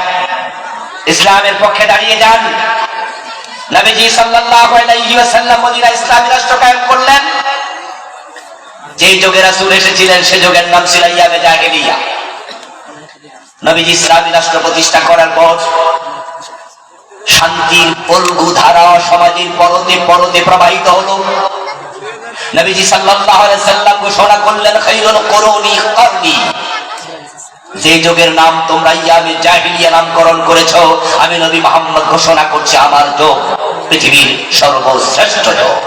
ইসলামের পক্ষে দাঁড়িয়ে যান। নবীজি সাল্লাল্লাহু আলাইহি ওয়াসাল্লাম মদিনায় ইসলামী রাষ্ট্র কায়েম করলেন। যেই যুগে রাসূল এসেছিলেন সে যুগের নাম ছিল আইয়ামে জাহেলিয়া। নবীজি ইসলামী রাষ্ট্র প্রতিষ্ঠা করার পর শান্তির পলগু ধারা সমাজের পরতে পরতে প্রবাহিত হলো। নবীজি সাল্লাল্লাহু আলাইহি সাল্লাম ঘোষণা করলেন, খায়রুল কুরুনি করনি। যে যুগের নাম তোমরা ইয়ামে জাহিলিয়া নামকরণ করেছো, আমি নবী মুহাম্মদ ঘোষণা করছি আমার যুগ পৃথিবীর সর্বশ্রেষ্ঠ যুগ।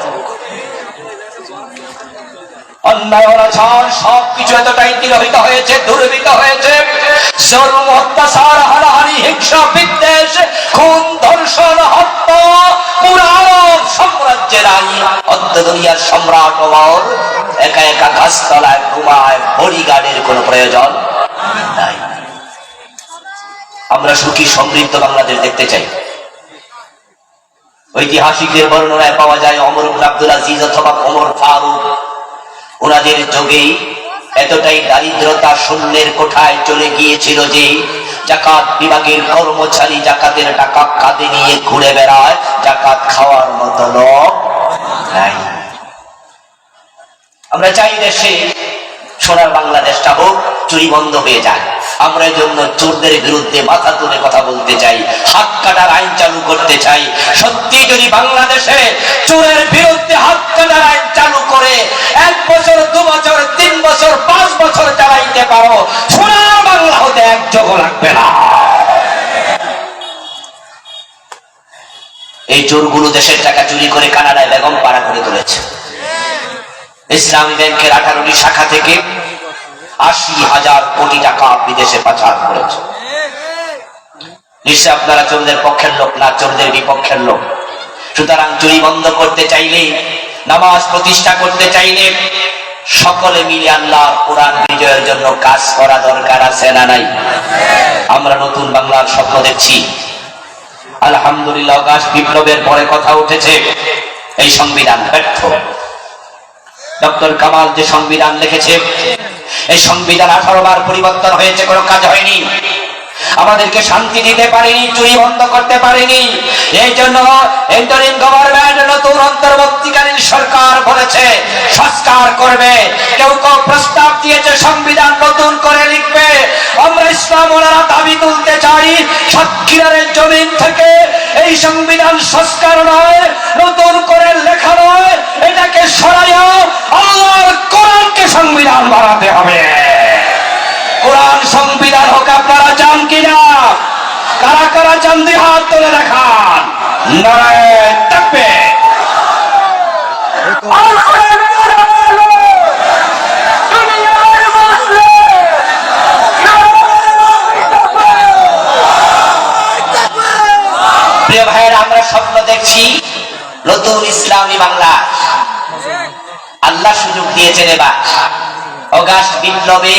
অন্যায় অনাচার সবকিছু এতটাই তিরোহিত হয়েছে, দুর্বৃত্ত হয়েছে, জুলুম, অত্যাচার, হানাহানি, হিংসা, বিদ্বেষ, খুন, ধর্ষণ, হত্যা পুরো আরব সাম্রাজ্যের আইন। অর্ধ দুনিয়ার সম্রাট ওমর একা একা গাছতলায় ঘুমায়, বডিগার্ডের কোনো প্রয়োজন নাই। আমরা সুখী সমৃদ্ধ বাংলাদেশ দেখতে চাই। ঐতিহাসিকদের বর্ণনায় পাওয়া যায় ওমর ইবনে আব্দুল আজিজ অথবা ওমর ফারুক, ওনাদের যুগে এতটাই দারিদ্রতা শূন্যের কোঠায় চলে গিয়েছিল যে জাকাত বিভাগের কর্মচারী জাকাতের টাকা কাঁধে নিয়ে ঘুরে বেড়ায়, জাকাত খাওয়ার মতো লোক নাই। আমরা চাই দেশে সোনার বাংলাদেশটা হোক, চুরি বন্ধ হয়ে যায়। আমরা এই জন্য চোরদের বিরুদ্ধে মাথা তুলে কথা বলতে চাই, হাত কাটার আইন চালু করতে চাই। সত্যি যদি বাংলাদেশে চোরের বিরুদ্ধে হাত কাটার আইন চালু করে 1 বছর, 2 বছর, 3 বছর, 5 বছর চালাইতে পারো, সোনার বাংলা হতে এক যোগ লাগবে না। এই চোরগুলো দেশের টাকা চুরি করে কানাডায় বেগম পাড়া করে তুলেছে। ইসলামী ব্যাংকের 18টি শাখা থেকে 80,000 কোটি টাকা বিদেশে পাচার করেছে। নিশ্চয় আপনারা চোরদের পক্ষের লোক না, চোরদের বিপক্ষের লোক। সুতরাং চুরি বন্ধ করতে চাইলে, নামাজ প্রতিষ্ঠা করতে চাইলে সকলে মিলে আল্লাহর কোরআন বিজয়ের জন্য কাজ করা দরকার আছে না নাই? আমরা নতুন বাংলার স্বপ্ন দেখছি। আলহামদুলিল্লাহ, আগস্ট বিপ্লবের পরে কথা উঠেছে এই সংবিধান ব্যর্থ। ডক্টর কামাল যে সংবিধান লিখেছে, এই সংবিধান 18 বার পরিবর্তন হয়েছে, কোনো কাজ হয়নি। আমাদেরকে শান্তি দিতে পারেনি, চুরি বন্ধ করতে পারেনি। এই জন্য ইন্টারিম গভর্নমেন্ট, নতুন অন্তর্বর্তীকালীন সরকার বলেছে সংস্কার করবে। কেউ কেউ প্রস্তাব দিয়েছে সংবিধান নতুন করে লিখবে। আমরা ইসলাম ওনারা দাবি তুলতে চাই, সাতক্ষীরার জমিন থেকে এই সংবিধান সংস্কার নয়, নতুন করে লেখা নয়, এটাকে সরাইয়া আল্লাহর কোরআনকে সংবিধান বানাতে হবে। কোরআন সংবিধান হোক, আপনারা চান কিনা? কারা কারা চান দুই হাত তুলে দেখান। নারায়ে তাকবীর। প্রিয় ভাইয়েরা, আমরা স্বপ্ন দেখছি নতুন ইসলামী বাংলাদেশ। আল্লাহ সুযোগ দিয়েছেন এবার। আগস্ট বিপ্লবে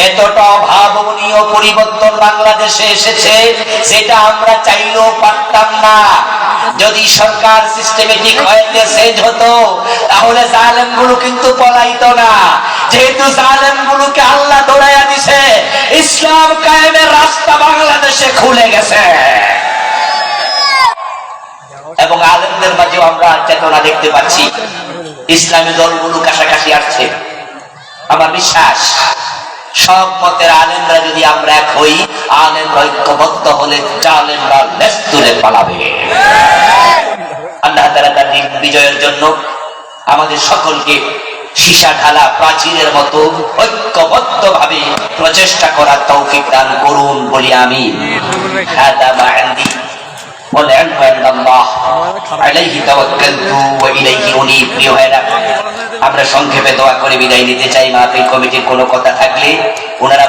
এতটা অভাবনীয় পরিবর্তন বাংলাদেশে এসেছে, সেটা আমরা চাইলেও পারতাম না। যদি সরকার সিস্টেমেটিক হয়ে চেঞ্জ হতো, তাহলে জালেম গুলো কিন্তু পলাইতো না। যেহেতু জালেম গুলোকে আল্লাহ দৌড়াইয়া দিছে, ইসলাম কায়েমের রাস্তা বাংলাদেশে খুলে গেছে। এবং আলেমদের মাঝেও আমরা চেতনা দেখতে পাচ্ছি। ইসলামী দলগুলো কাছাকাছি আসছে। আমার বিশ্বাস সব মতের আলেমরা যদি আমরা এক হই, আলেমরা ঐক্যবদ্ধ হলে জালেমরা লেজ তুলে পালাবে। আল্লাহ তাআলা তার দিন বিজয়ের জন্য আমাদের সকলকে সীসা ঢালা প্রাচীরের মতো ঐক্যবদ্ধ ভাবে প্রচেষ্টা করার তৌফিক দান করুন বলি আমিন। হাদা মা ইনদি ওয়াল ইলমু ইনদাল্লাহ আলাইহি তাওয়াক্কালতু ওয়া ইলাইহি উনীব। প্রিয় ভাইরা, আমরা সংক্ষেপে দোয়া করে বিদায় নিতে চাই। মাহফিল কমিটির কোনো কথা থাকলে ওনারা